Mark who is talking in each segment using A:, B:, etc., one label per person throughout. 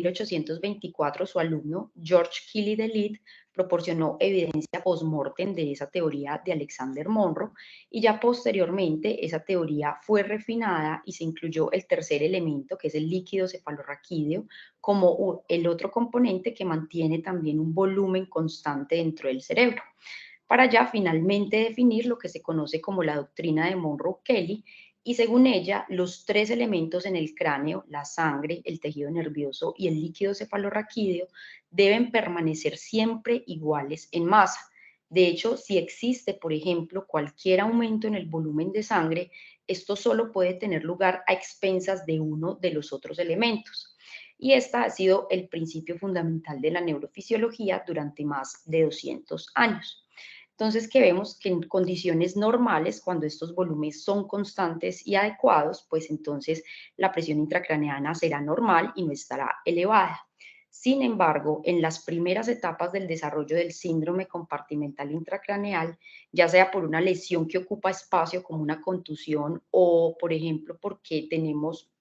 A: 1824, su alumno George Keeley DeLead proporcionó evidencia post-mortem de esa teoría de Alexander Monro, y ya posteriormente esa teoría fue refinada y se incluyó el tercer elemento, que es el líquido cefalorraquídeo, como el otro componente que mantiene también un volumen constante dentro del cerebro, para ya finalmente definir lo que se conoce como la doctrina de Monro-Kelly. Y según ella, los tres elementos en el cráneo, la sangre, el tejido nervioso y el líquido cefalorraquídeo, deben permanecer siempre iguales en masa. De hecho, si existe, por ejemplo, cualquier aumento en el volumen de sangre, esto solo puede tener lugar a expensas de uno de los otros elementos. Y este ha sido el principio fundamental de la neurofisiología durante más de 200 años. Entonces, que vemos que en condiciones normales, cuando estos volúmenes son constantes y adecuados, pues entonces la presión intracraneana será normal y no estará elevada. Sin embargo, en las primeras etapas del desarrollo del síndrome compartimental intracraneal, ya sea por una lesión que ocupa espacio como una contusión o, por ejemplo, porque tenemos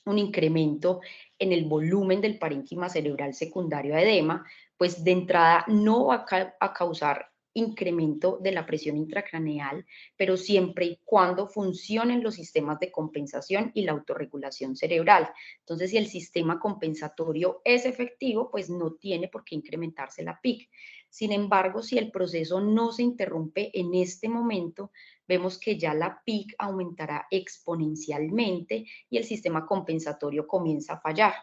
A: un incremento en el volumen del parénquima cerebral secundario a edema, pues de entrada no va a causar incremento de la presión intracraneal, pero siempre y cuando funcionen los sistemas de compensación y la autorregulación cerebral. Entonces, si el sistema compensatorio es efectivo, pues no tiene por qué incrementarse la PIC. Sin embargo, si el proceso no se interrumpe en este momento, vemos que ya la PIC aumentará exponencialmente y el sistema compensatorio comienza a fallar.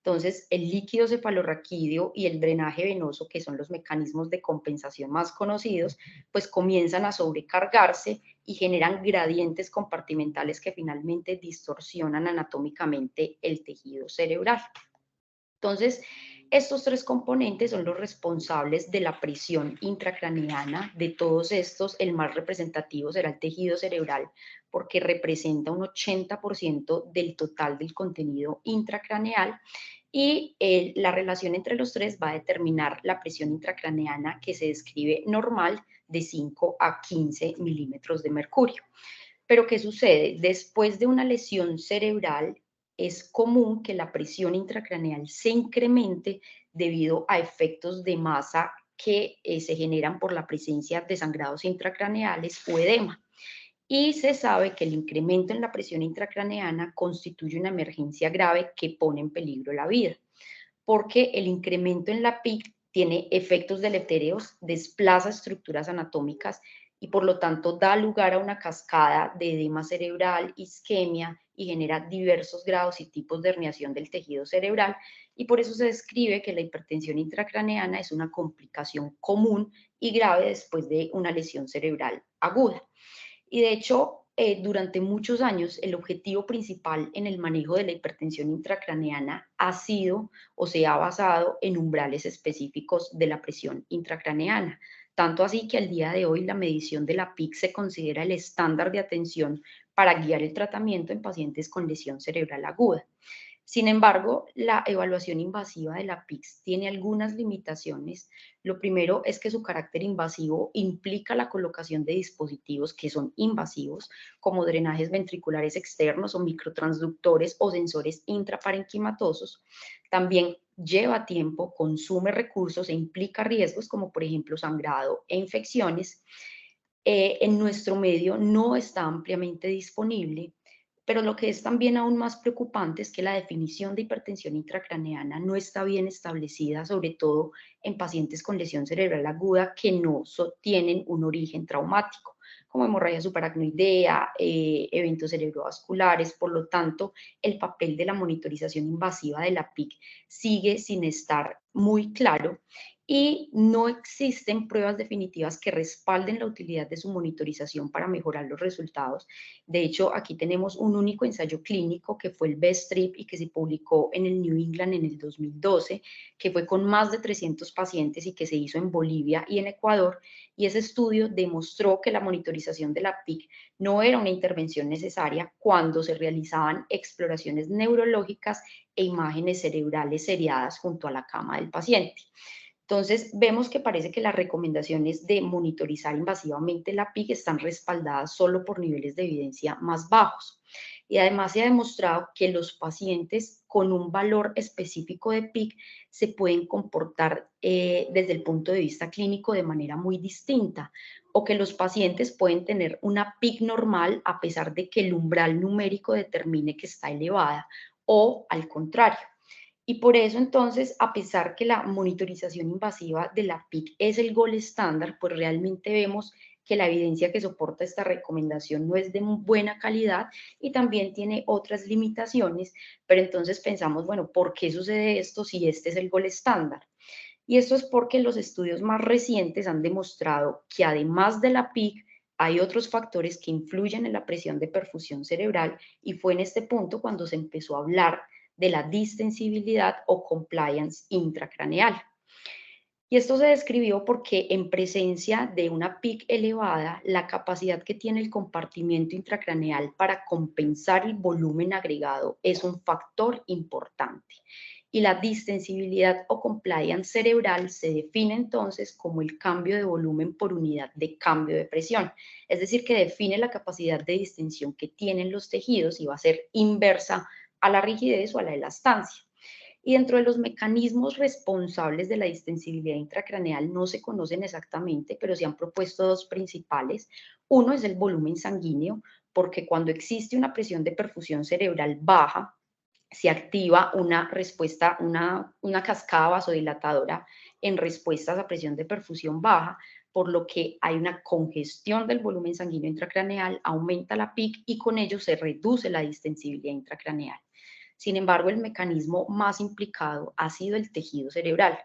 A: Entonces, el líquido cefalorraquídeo y el drenaje venoso, que son los mecanismos de compensación más conocidos, pues comienzan a sobrecargarse y generan gradientes compartimentales que finalmente distorsionan anatómicamente el tejido cerebral. Entonces, estos tres componentes son los responsables de la presión intracraneana. De todos estos, el más representativo será el tejido cerebral, porque representa un 80% del total del contenido intracraneal, y la relación entre los tres va a determinar la presión intracraneana, que se describe normal de 5 a 15 milímetros de mercurio. Pero ¿qué sucede? Después de una lesión cerebral, es común que la presión intracraneal se incremente debido a efectos de masa que se generan por la presencia de sangrados intracraneales o edema. Y se sabe que el incremento en la presión intracraneana constituye una emergencia grave que pone en peligro la vida, porque el incremento en la PIC tiene efectos deletéreos, desplaza estructuras anatómicas y por lo tanto da lugar a una cascada de edema cerebral, isquemia, y genera diversos grados y tipos de herniación del tejido cerebral, y por eso se describe que la hipertensión intracraneana es una complicación común y grave después de una lesión cerebral aguda. Y de hecho, durante muchos años, el objetivo principal en el manejo de la hipertensión intracraneana ha sido o se ha basado en umbrales específicos de la presión intracraneana. Tanto así que al día de hoy la medición de la PIC se considera el estándar de atención para guiar el tratamiento en pacientes con lesión cerebral aguda. Sin embargo, la evaluación invasiva de la PICS tiene algunas limitaciones. Lo primero es que su carácter invasivo implica la colocación de dispositivos que son invasivos, como drenajes ventriculares externos o microtransductores o sensores intraparenquimatosos. También lleva tiempo, consume recursos e implica riesgos como por ejemplo sangrado e infecciones. En nuestro medio no está ampliamente disponible, pero lo que es también aún más preocupante es que la definición de hipertensión intracraneana no está bien establecida, sobre todo en pacientes con lesión cerebral aguda que no tienen un origen traumático, como hemorragia subaracnoidea, eventos cerebrovasculares. Por lo tanto, el papel de la monitorización invasiva de la PIC sigue sin estar muy claro, y no existen pruebas definitivas que respalden la utilidad de su monitorización para mejorar los resultados. De hecho, aquí tenemos un único ensayo clínico que fue el BEST-TRIP y que se publicó en el New England en el 2012, que fue con más de 300 pacientes y que se hizo en Bolivia y en Ecuador, y ese estudio demostró que la monitorización de la PIC no era una intervención necesaria cuando se realizaban exploraciones neurológicas e imágenes cerebrales seriadas junto a la cama del paciente. Entonces, vemos que parece que las recomendaciones de monitorizar invasivamente la PIC están respaldadas solo por niveles de evidencia más bajos. Y además se ha demostrado que los pacientes con un valor específico de PIC se pueden comportar desde el punto de vista clínico de manera muy distinta, o que los pacientes pueden tener una PIC normal a pesar de que el umbral numérico determine que está elevada, o al contrario. Y por eso entonces, a pesar que la monitorización invasiva de la PIC es el gold estándar, pues realmente vemos que la evidencia que soporta esta recomendación no es de buena calidad y también tiene otras limitaciones, pero entonces pensamos, bueno, ¿por qué sucede esto si este es el gold estándar? Y esto es porque los estudios más recientes han demostrado que además de la PIC, hay otros factores que influyen en la presión de perfusión cerebral, y fue en este punto cuando se empezó a hablar de la distensibilidad o compliance intracraneal. Y esto se describió porque en presencia de una PIC elevada, la capacidad que tiene el compartimiento intracraneal para compensar el volumen agregado es un factor importante. Y la distensibilidad o compliance cerebral se define entonces como el cambio de volumen por unidad de cambio de presión. Es decir, que define la capacidad de distensión que tienen los tejidos y va a ser inversa a la rigidez o a la elastancia. Y dentro de los mecanismos responsables de la distensibilidad intracraneal no se conocen exactamente, pero se han propuesto dos principales. Uno es el volumen sanguíneo, porque cuando existe una presión de perfusión cerebral baja, se activa una respuesta, una cascada vasodilatadora en respuesta a esa presión de perfusión baja, por lo que hay una congestión del volumen sanguíneo intracraneal, aumenta la PIC y con ello se reduce la distensibilidad intracraneal. Sin embargo, el mecanismo más implicado ha sido el tejido cerebral,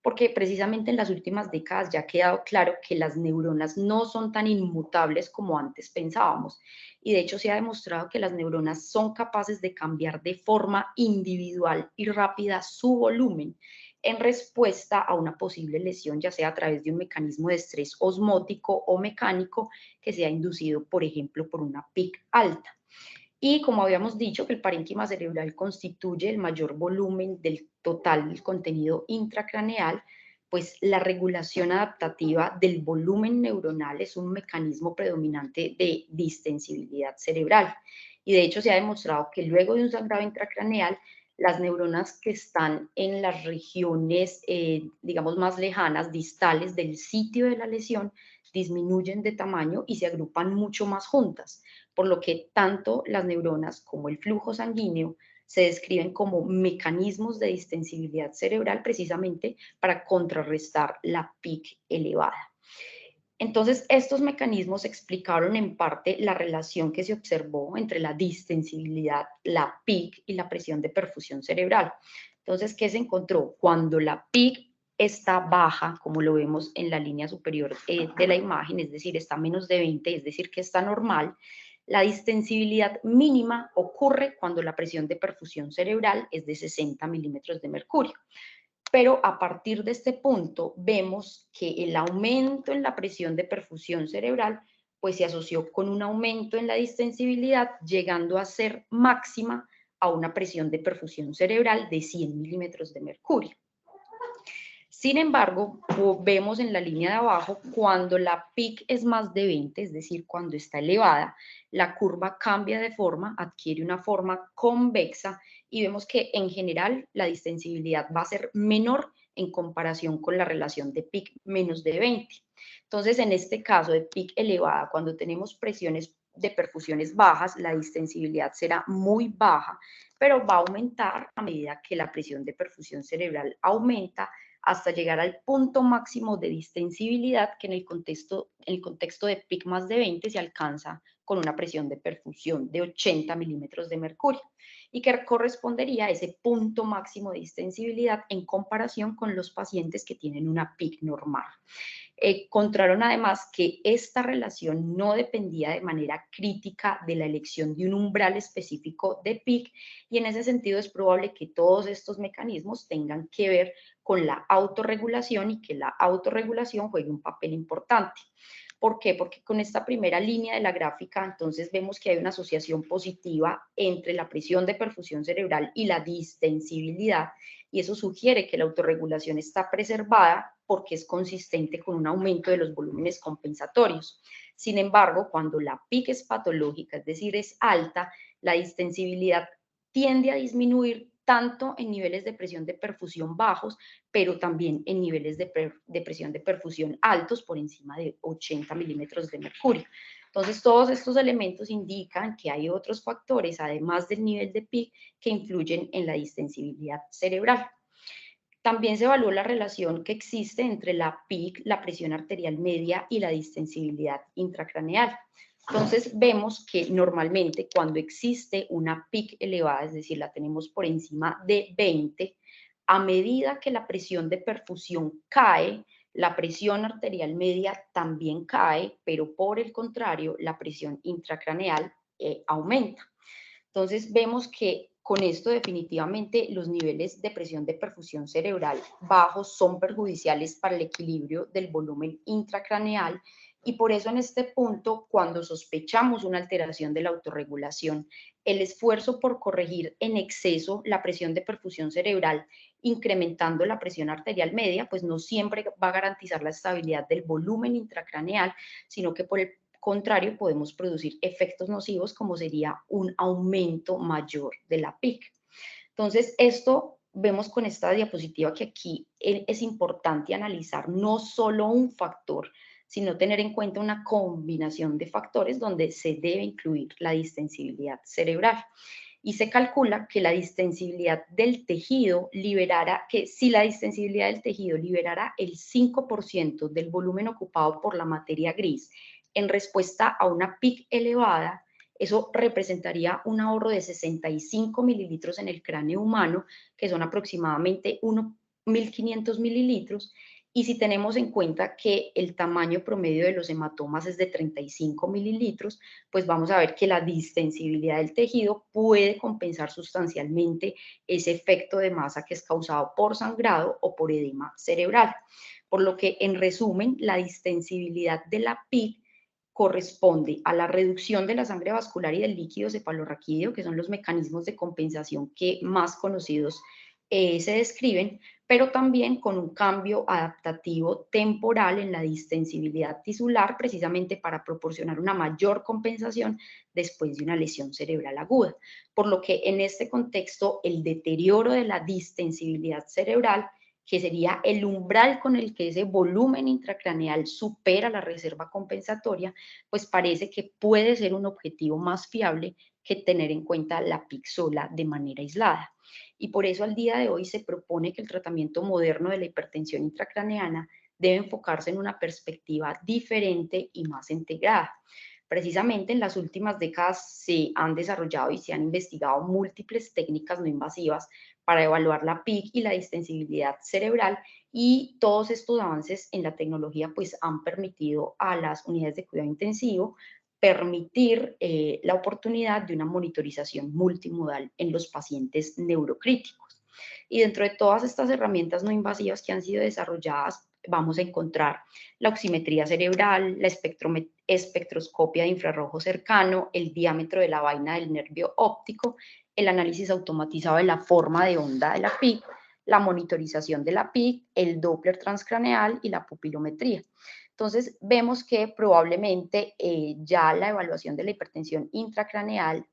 A: porque precisamente en las últimas décadas ya ha quedado claro que las neuronas no son tan inmutables como antes pensábamos. Y de hecho se ha demostrado que las neuronas son capaces de cambiar de forma individual y rápida su volumen en respuesta a una posible lesión, ya sea a través de un mecanismo de estrés osmótico o mecánico que sea inducido, por ejemplo, por una PIC alta. Y como habíamos dicho que el parénquima cerebral constituye el mayor volumen del total del contenido intracraneal, pues la regulación adaptativa del volumen neuronal es un mecanismo predominante de distensibilidad cerebral. Y de hecho se ha demostrado que luego de un sangrado intracraneal, las neuronas que están en las regiones, digamos, más lejanas, distales del sitio de la lesión, disminuyen de tamaño y se agrupan mucho más juntas, por lo que tanto las neuronas como el flujo sanguíneo se describen como mecanismos de distensibilidad cerebral precisamente para contrarrestar la PIC elevada. Entonces, estos mecanismos explicaron en parte la relación que se observó entre la distensibilidad, la PIC y la presión de perfusión cerebral. Entonces, ¿qué se encontró? Cuando la PIC está baja, como lo vemos en la línea superior de la imagen, es decir, está menos de 20, es decir, que está normal, la distensibilidad mínima ocurre cuando la presión de perfusión cerebral es de 60 milímetros de mercurio. Pero a partir de este punto vemos que el aumento en la presión de perfusión cerebral pues se asoció con un aumento en la distensibilidad, llegando a ser máxima a una presión de perfusión cerebral de 100 milímetros de mercurio. Sin embargo, vemos en la línea de abajo, cuando la PIC es más de 20, es decir, cuando está elevada, la curva cambia de forma, adquiere una forma convexa y vemos que en general la distensibilidad va a ser menor en comparación con la relación de PIC menos de 20. Entonces, en este caso de PIC elevada, cuando tenemos presiones de perfusiones bajas, la distensibilidad será muy baja, pero va a aumentar a medida que la presión de perfusión cerebral aumenta, hasta llegar al punto máximo de distensibilidad que en el contexto de PIC más de 20 se alcanza con una presión de perfusión de 80 milímetros de mercurio, y que correspondería a ese punto máximo de distensibilidad en comparación con los pacientes que tienen una PIC normal. Encontraron además que esta relación no dependía de manera crítica de la elección de un umbral específico de PIC, y en ese sentido es probable que todos estos mecanismos tengan que ver con la autorregulación y que la autorregulación juegue un papel importante. ¿Por qué? Porque con esta primera línea de la gráfica, entonces vemos que hay una asociación positiva entre la presión de perfusión cerebral y la distensibilidad, y eso sugiere que la autorregulación está preservada porque es consistente con un aumento de los volúmenes compensatorios. Sin embargo, cuando la PIC es patológica, es decir, es alta, La distensibilidad tiende a disminuir tanto en niveles de presión de perfusión bajos, pero también en niveles de presión de perfusión altos, por encima de 80 milímetros de mercurio. Entonces, todos estos elementos indican que hay otros factores, además del nivel de PIC, que influyen en la distensibilidad cerebral. También se evaluó la relación que existe entre la PIC, la presión arterial media y la distensibilidad intracraneal. Entonces vemos que normalmente cuando existe una PIC elevada, es decir, la tenemos por encima de 20, a medida que la presión de perfusión cae, la presión arterial media también cae, pero por el contrario, la presión intracraneal aumenta. Entonces vemos que con esto definitivamente los niveles de presión de perfusión cerebral bajos son perjudiciales para el equilibrio del volumen intracraneal y por eso en este punto, cuando sospechamos una alteración de la autorregulación, el esfuerzo por corregir en exceso la presión de perfusión cerebral, incrementando la presión arterial media, pues no siempre va a garantizar la estabilidad del volumen intracraneal, sino que por el contrario, podemos producir efectos nocivos como sería un aumento mayor de la PIC. Entonces, esto vemos con esta diapositiva que aquí es importante analizar no solo un factor, sino tener en cuenta una combinación de factores donde se debe incluir la distensibilidad cerebral. Y se calcula que la distensibilidad del tejido liberará, que si la distensibilidad del tejido liberará el 5% del volumen ocupado por la materia gris en respuesta a una PIC elevada, eso representaría un ahorro de 65 mililitros en el cráneo humano, que son aproximadamente 1.500 mililitros, y si tenemos en cuenta que el tamaño promedio de los hematomas es de 35 mililitros, pues vamos a ver que la distensibilidad del tejido puede compensar sustancialmente ese efecto de masa que es causado por sangrado o por edema cerebral. Por lo que, en resumen, la distensibilidad de la PIC corresponde a la reducción de la sangre vascular y del líquido cefalorraquídeo, que son los mecanismos de compensación que más conocidos se describen, pero también con un cambio adaptativo temporal en la distensibilidad tisular, precisamente para proporcionar una mayor compensación después de una lesión cerebral aguda. Por lo que en este contexto, el deterioro de la distensibilidad cerebral, que sería el umbral con el que ese volumen intracraneal supera la reserva compensatoria, pues parece que puede ser un objetivo más fiable que tener en cuenta la PIC sola de manera aislada. Y por eso al día de hoy se propone que el tratamiento moderno de la hipertensión intracraneana debe enfocarse en una perspectiva diferente y más integrada. Precisamente en las últimas décadas se han desarrollado y se han investigado múltiples técnicas no invasivas para evaluar la PIC y la distensibilidad cerebral, y todos estos avances en la tecnología pues han permitido a las unidades de cuidado intensivo permitir la oportunidad de una monitorización multimodal en los pacientes neurocríticos. Y dentro de todas estas herramientas no invasivas que han sido desarrolladas, vamos a encontrar la oximetría cerebral, la espectroscopia de infrarrojo cercano, el diámetro de la vaina del nervio óptico, el análisis automatizado de la forma de onda de la PIC, la monitorización de la PIC, el Doppler transcraneal y la pupilometría. Entonces, vemos que probablemente ya la evaluación de la hipertensión intracraneal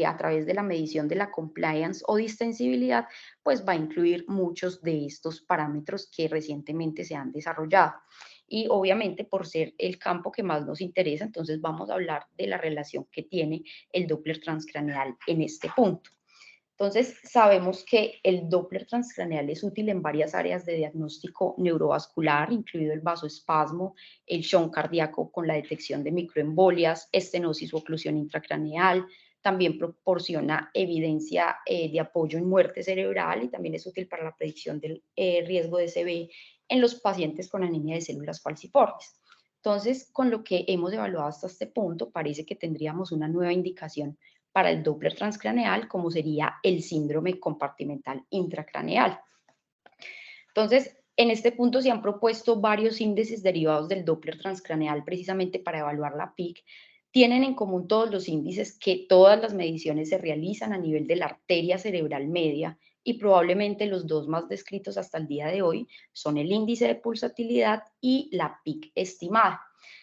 A: a través de la medición de la compliance o distensibilidad, pues va a incluir muchos de estos parámetros que recientemente se han desarrollado. Y obviamente por ser el campo que más nos interesa, entonces vamos a hablar de la relación que tiene el Doppler transcraneal en este punto. Entonces, sabemos que el Doppler transcraneal es útil en varias áreas de diagnóstico neurovascular, incluido el vasoespasmo, el shock cardíaco con la detección de microembolias, estenosis o oclusión intracraneal. También proporciona evidencia de apoyo en muerte cerebral y también es útil para la predicción del riesgo de CV en los pacientes con anemia de células falciformes. Entonces, con lo que hemos evaluado hasta este punto, parece que tendríamos una nueva indicación para el Doppler transcraneal, como sería el síndrome compartimental intracraneal. Entonces, en este punto se han propuesto varios índices derivados del Doppler transcraneal precisamente para evaluar la PIC. Tienen en común todos los índices que todas las mediciones se realizan a nivel de la arteria cerebral media, y probablemente los dos más descritos hasta el día de hoy son el índice de pulsatilidad y la PIC estimada.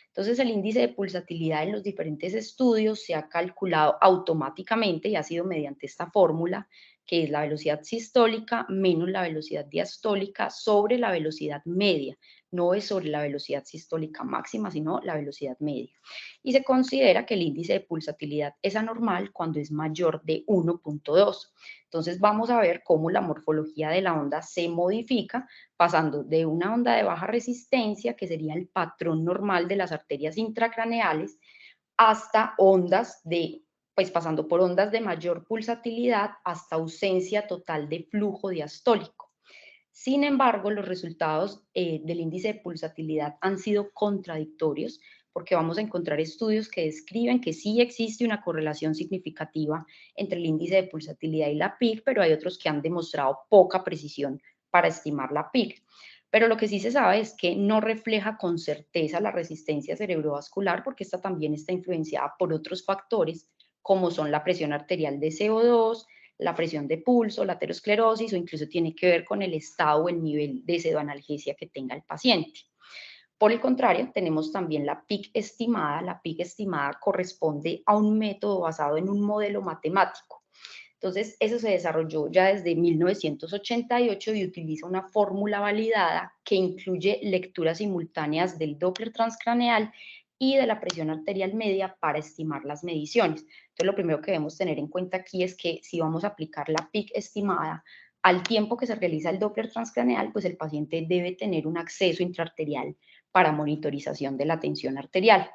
A: Entonces, el índice de pulsatilidad en los diferentes estudios se ha calculado automáticamente y ha sido mediante esta fórmula, que es la velocidad sistólica menos la velocidad diastólica sobre la velocidad media. No es sobre la velocidad sistólica máxima, sino la velocidad media. Y se considera que el índice de pulsatilidad es anormal cuando es mayor de 1.2. Entonces, vamos a ver cómo la morfología de la onda se modifica pasando de una onda de baja resistencia, que sería el patrón normal de las arterias intracraneales, hasta ondas de, pues pasando por ondas de mayor pulsatilidad hasta ausencia total de flujo diastólico. Sin embargo, los resultados del índice de pulsatilidad han sido contradictorios, porque vamos a encontrar estudios que describen que sí existe una correlación significativa entre el índice de pulsatilidad y la PIC, pero hay otros que han demostrado poca precisión para estimar la PIC. Pero lo que sí se sabe es que no refleja con certeza la resistencia cerebrovascular, porque esta también está influenciada por otros factores, como son la presión arterial de CO2, la presión de pulso, la aterosclerosis, o incluso tiene que ver con el estado o el nivel de sedoanalgesia que tenga el paciente. Por el contrario, tenemos también la PIC estimada. La PIC estimada corresponde a un método basado en un modelo matemático. Entonces, eso se desarrolló ya desde 1988 y utiliza una fórmula validada que incluye lecturas simultáneas del Doppler transcraneal y de la presión arterial media para estimar las mediciones. Entonces, lo primero que debemos tener en cuenta aquí es que si vamos a aplicar la PIC estimada al tiempo que se realiza el Doppler transcraneal, pues el paciente debe tener un acceso intraarterial para monitorización de la tensión arterial.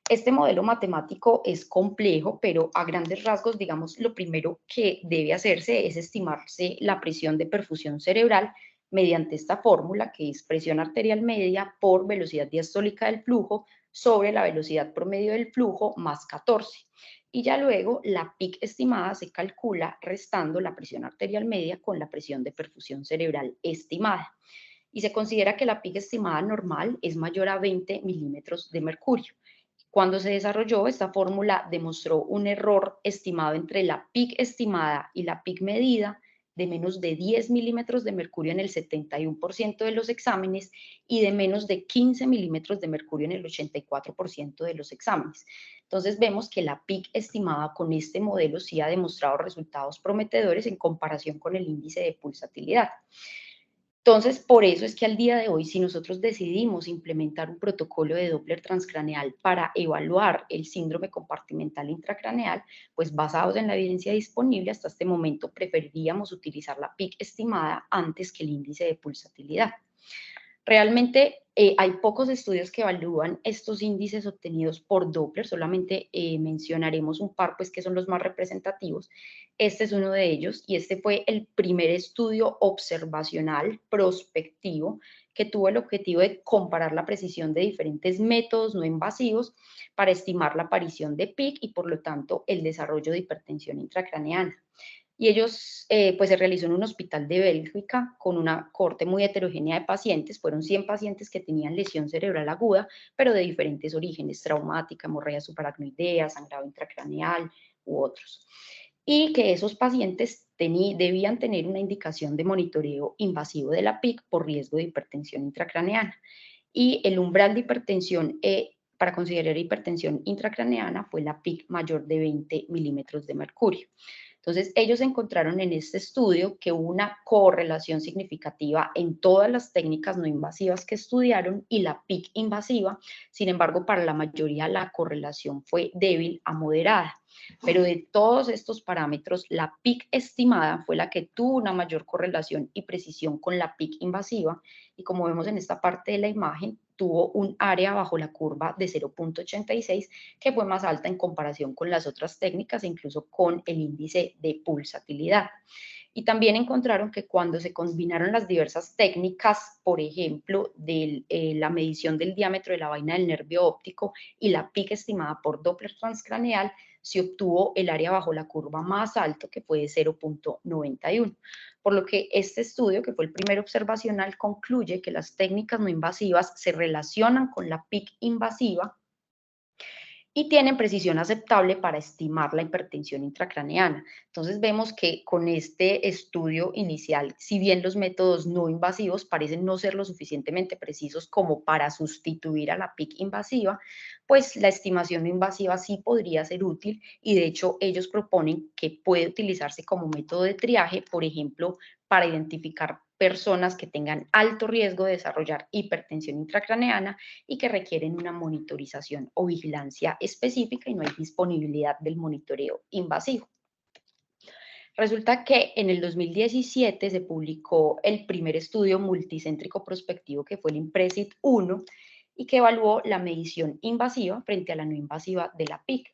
A: Este modelo matemático es complejo, pero a grandes rasgos, digamos, lo primero que debe hacerse es estimarse la presión de perfusión cerebral mediante esta fórmula, que es presión arterial media por velocidad diastólica del flujo sobre la velocidad promedio del flujo más 14. Y ya luego la PIC estimada se calcula restando la presión arterial media con la presión de perfusión cerebral estimada. Y se considera que la PIC estimada normal es mayor a 20 milímetros de mercurio. Cuando se desarrolló, esta fórmula demostró un error estimado entre la PIC estimada y la PIC medida de menos de 10 milímetros de mercurio en el 71% de los exámenes y de menos de 15 milímetros de mercurio en el 84% de los exámenes. Entonces vemos que la PIC estimada con este modelo sí ha demostrado resultados prometedores en comparación con el índice de pulsatilidad. Entonces, por eso es que al día de hoy, si nosotros decidimos implementar un protocolo de Doppler transcraneal para evaluar el síndrome compartimental intracraneal, pues basados en la evidencia disponible, hasta este momento preferiríamos utilizar la PIC estimada antes que el índice de pulsatilidad. Realmente hay pocos estudios que evalúan estos índices obtenidos por Doppler, solamente mencionaremos un par, pues que son los más representativos. Este es uno de ellos y este fue el primer estudio observacional prospectivo que tuvo el objetivo de comparar la precisión de diferentes métodos no invasivos para estimar la aparición de PIC y por lo tanto el desarrollo de hipertensión intracraneana. Y ellos, pues se realizó en un hospital de Bélgica con una cohorte muy heterogénea de pacientes. Fueron 100 pacientes que tenían lesión cerebral aguda, pero de diferentes orígenes, traumática, hemorragia subaracnoidea, sangrado intracraneal u otros. Y que esos pacientes debían tener una indicación de monitoreo invasivo de la PIC por riesgo de hipertensión intracraneana. Y el umbral de hipertensión para considerar hipertensión intracraneana fue la PIC mayor de 20 milímetros de mercurio. Entonces, ellos encontraron en este estudio que hubo una correlación significativa en todas las técnicas no invasivas que estudiaron y la PIC invasiva. Sin embargo, para la mayoría la correlación fue débil a moderada. Pero de todos estos parámetros, la PIC estimada fue la que tuvo una mayor correlación y precisión con la PIC invasiva. Y como vemos en esta parte de la imagen, tuvo un área bajo la curva de 0.86, que fue más alta en comparación con las otras técnicas e incluso con el índice de pulsatilidad. Y también encontraron que cuando se combinaron las diversas técnicas, por ejemplo, de la medición del diámetro de la vaina del nervio óptico y la PIC estimada por Doppler transcraneal, se obtuvo el área bajo la curva más alto, que fue de 0.91. Por lo que este estudio, que fue el primer observacional, concluye que las técnicas no invasivas se relacionan con la PIC invasiva y tienen precisión aceptable para estimar la hipertensión intracraneana. Entonces vemos que con este estudio inicial, si bien los métodos no invasivos parecen no ser lo suficientemente precisos como para sustituir a la PIC invasiva, pues la estimación no invasiva sí podría ser útil y de hecho ellos proponen que puede utilizarse como método de triaje, por ejemplo, para identificar personas que tengan alto riesgo de desarrollar hipertensión intracraneana y que requieren una monitorización o vigilancia específica y no hay disponibilidad del monitoreo invasivo. Resulta que en el 2017 se publicó el primer estudio multicéntrico prospectivo que fue el IMPRESID 1 y que evaluó la medición invasiva frente a la no invasiva de la PIC.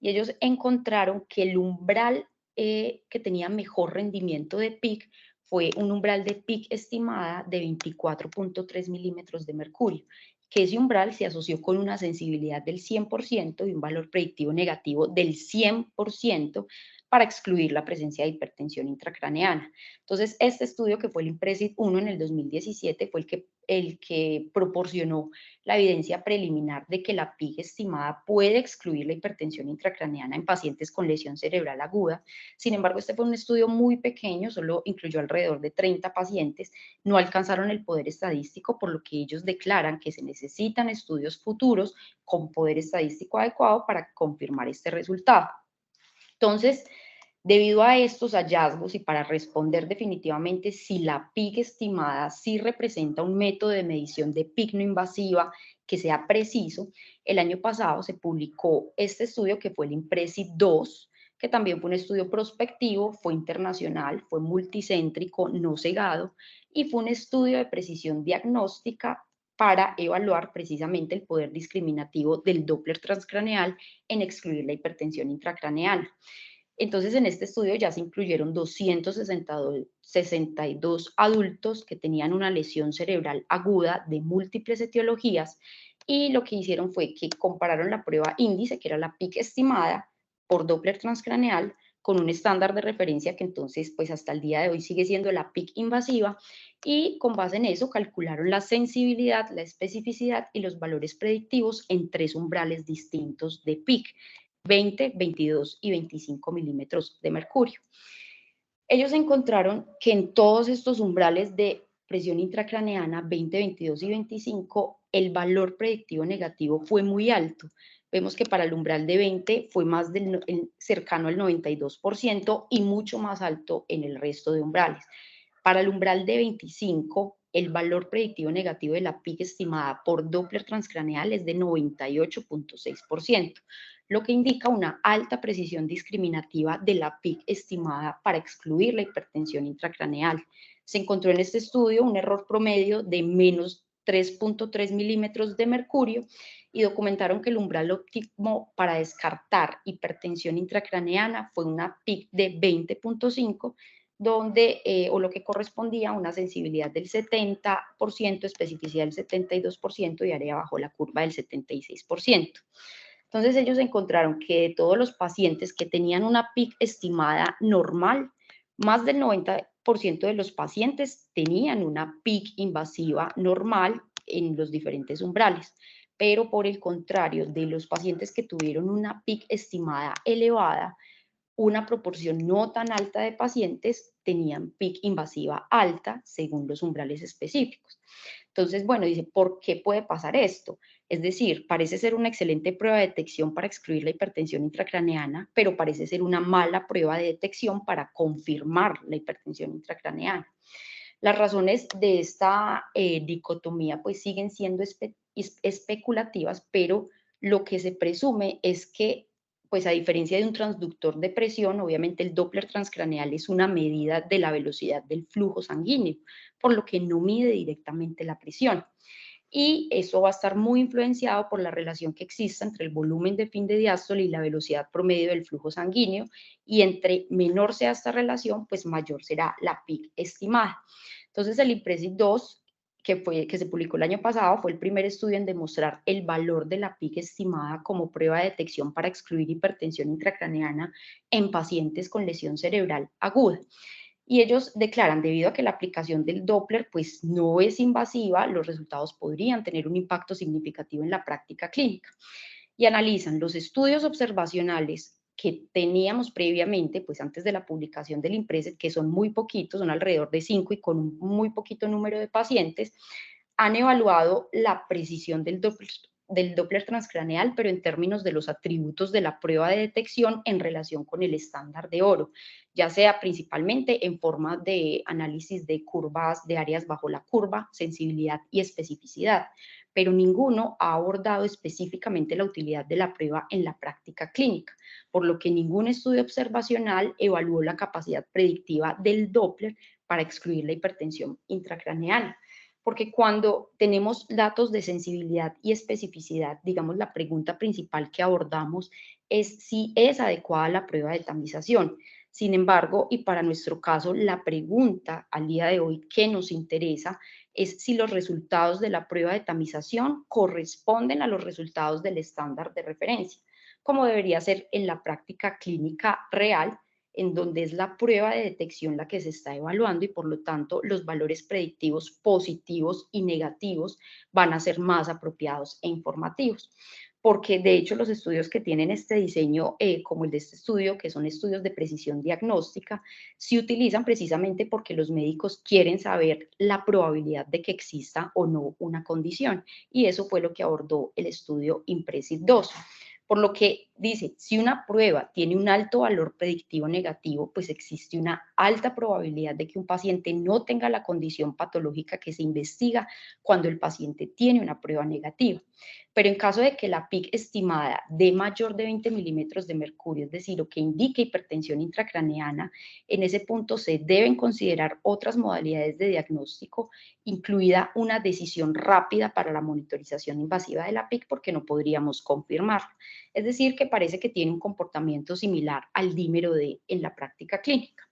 A: Y ellos encontraron que el umbral que tenía mejor rendimiento de PIC fue un umbral de PIC estimada de 24.3 milímetros de mercurio, que ese umbral se asoció con una sensibilidad del 100% y un valor predictivo negativo del 100% para excluir la presencia de hipertensión intracraneana. Entonces, este estudio, que fue el IMPRESID 1 en el 2017, fue el que proporcionó la evidencia preliminar de que la PIG estimada puede excluir la hipertensión intracraneana en pacientes con lesión cerebral aguda. Sin embargo, este fue un estudio muy pequeño, solo incluyó alrededor de 30 pacientes, no alcanzaron el poder estadístico, por lo que ellos declaran que se necesitan estudios futuros con poder estadístico adecuado para confirmar este resultado. Entonces, debido a estos hallazgos y para responder definitivamente si la PIC estimada sí representa un método de medición de PIC no invasiva que sea preciso, el año pasado se publicó este estudio que fue el IMPRESID 2, que también fue un estudio prospectivo, fue internacional, fue multicéntrico, no cegado, y fue un estudio de precisión diagnóstica para evaluar precisamente el poder discriminativo del Doppler transcraneal en excluir la hipertensión intracraneana. Entonces, en este estudio ya se incluyeron 262 adultos que tenían una lesión cerebral aguda de múltiples etiologías y lo que hicieron fue que compararon la prueba índice, que era la PIC estimada por Doppler transcraneal, con un estándar de referencia que entonces, pues hasta el día de hoy sigue siendo la PIC invasiva, y con base en eso calcularon la sensibilidad, la especificidad y los valores predictivos en 3 umbrales distintos de PIC: 20, 22 y 25 milímetros de mercurio. Ellos encontraron que en todos estos umbrales de presión intracraneana, 20, 22 y 25, el valor predictivo negativo fue muy alto. Vemos que para el umbral de 20 fue más cercano al 92% y mucho más alto en el resto de umbrales. Para el umbral de 25, el valor predictivo negativo de la PIC estimada por Doppler transcraneal es de 98.6%, lo que indica una alta precisión discriminativa de la PIC estimada para excluir la hipertensión intracraneal. Se encontró en este estudio un error promedio de menos 3.3 milímetros de mercurio y documentaron que el umbral óptimo para descartar hipertensión intracraneana fue una PIC de 20.5, donde, o lo que correspondía a una sensibilidad del 70%, especificidad del 72% y área bajo la curva del 76%. Entonces ellos encontraron que de todos los pacientes que tenían una PIC estimada normal, más del 90% de los pacientes tenían una PIC invasiva normal en los diferentes umbrales. Pero por el contrario, de los pacientes que tuvieron una PIC estimada elevada, una proporción no tan alta de pacientes tenían PIC invasiva alta según los umbrales específicos. Entonces, bueno, dice, ¿por qué puede pasar esto? Es decir, parece ser una excelente prueba de detección para excluir la hipertensión intracraneana, pero parece ser una mala prueba de detección para confirmar la hipertensión intracraneana. Las razones de esta dicotomía pues siguen siendo especulativas, pero lo que se presume es que, pues a diferencia de un transductor de presión, obviamente el Doppler transcraneal es una medida de la velocidad del flujo sanguíneo, por lo que no mide directamente la presión. Y eso va a estar muy influenciado por la relación que exista entre el volumen de fin de diástole y la velocidad promedio del flujo sanguíneo, y entre menor sea esta relación, pues mayor será la PIC estimada. Entonces el IMPRESID 2, que se publicó el año pasado, fue el primer estudio en demostrar el valor de la PIC estimada como prueba de detección para excluir hipertensión intracraneana en pacientes con lesión cerebral aguda. Y ellos declaran, debido a que la aplicación del Doppler pues no es invasiva, los resultados podrían tener un impacto significativo en la práctica clínica. y analizan los estudios observacionales que teníamos previamente, pues antes de la publicación del IMPRESET, que son muy poquitos, son alrededor de 5 y con un muy poquito número de pacientes, han evaluado la precisión del Doppler transcraneal, pero en términos de los atributos de la prueba de detección en relación con el estándar de oro, ya sea principalmente en forma de análisis de curvas, de áreas bajo la curva, sensibilidad y especificidad, pero ninguno ha abordado específicamente la utilidad de la prueba en la práctica clínica, por lo que ningún estudio observacional evaluó la capacidad predictiva del Doppler para excluir la hipertensión intracraneal. Porque cuando tenemos datos de sensibilidad y especificidad, digamos, la pregunta principal que abordamos es si es adecuada la prueba de tamización. Sin embargo, y para nuestro caso, la pregunta al día de hoy que nos interesa es si los resultados de la prueba de tamización corresponden a los resultados del estándar de referencia, como debería ser en la práctica clínica real, en donde es la prueba de detección la que se está evaluando y por lo tanto los valores predictivos positivos y negativos van a ser más apropiados e informativos. Porque de hecho los estudios que tienen este diseño, como el de este estudio, que son estudios de precisión diagnóstica, se utilizan precisamente porque los médicos quieren saber la probabilidad de que exista o no una condición. Y eso fue lo que abordó el estudio IMPRESID 2. Por lo que dice, si una prueba tiene un alto valor predictivo negativo, pues existe una alta probabilidad de que un paciente no tenga la condición patológica que se investiga cuando el paciente tiene una prueba negativa. Pero en caso de que la PIC estimada dé mayor de 20 milímetros de mercurio, es decir, o que indique hipertensión intracraneana, en ese punto se deben considerar otras modalidades de diagnóstico, incluida una decisión rápida para la monitorización invasiva de la PIC, porque no podríamos confirmarla. Es decir, que parece que tiene un comportamiento similar al dímero D en la práctica clínica.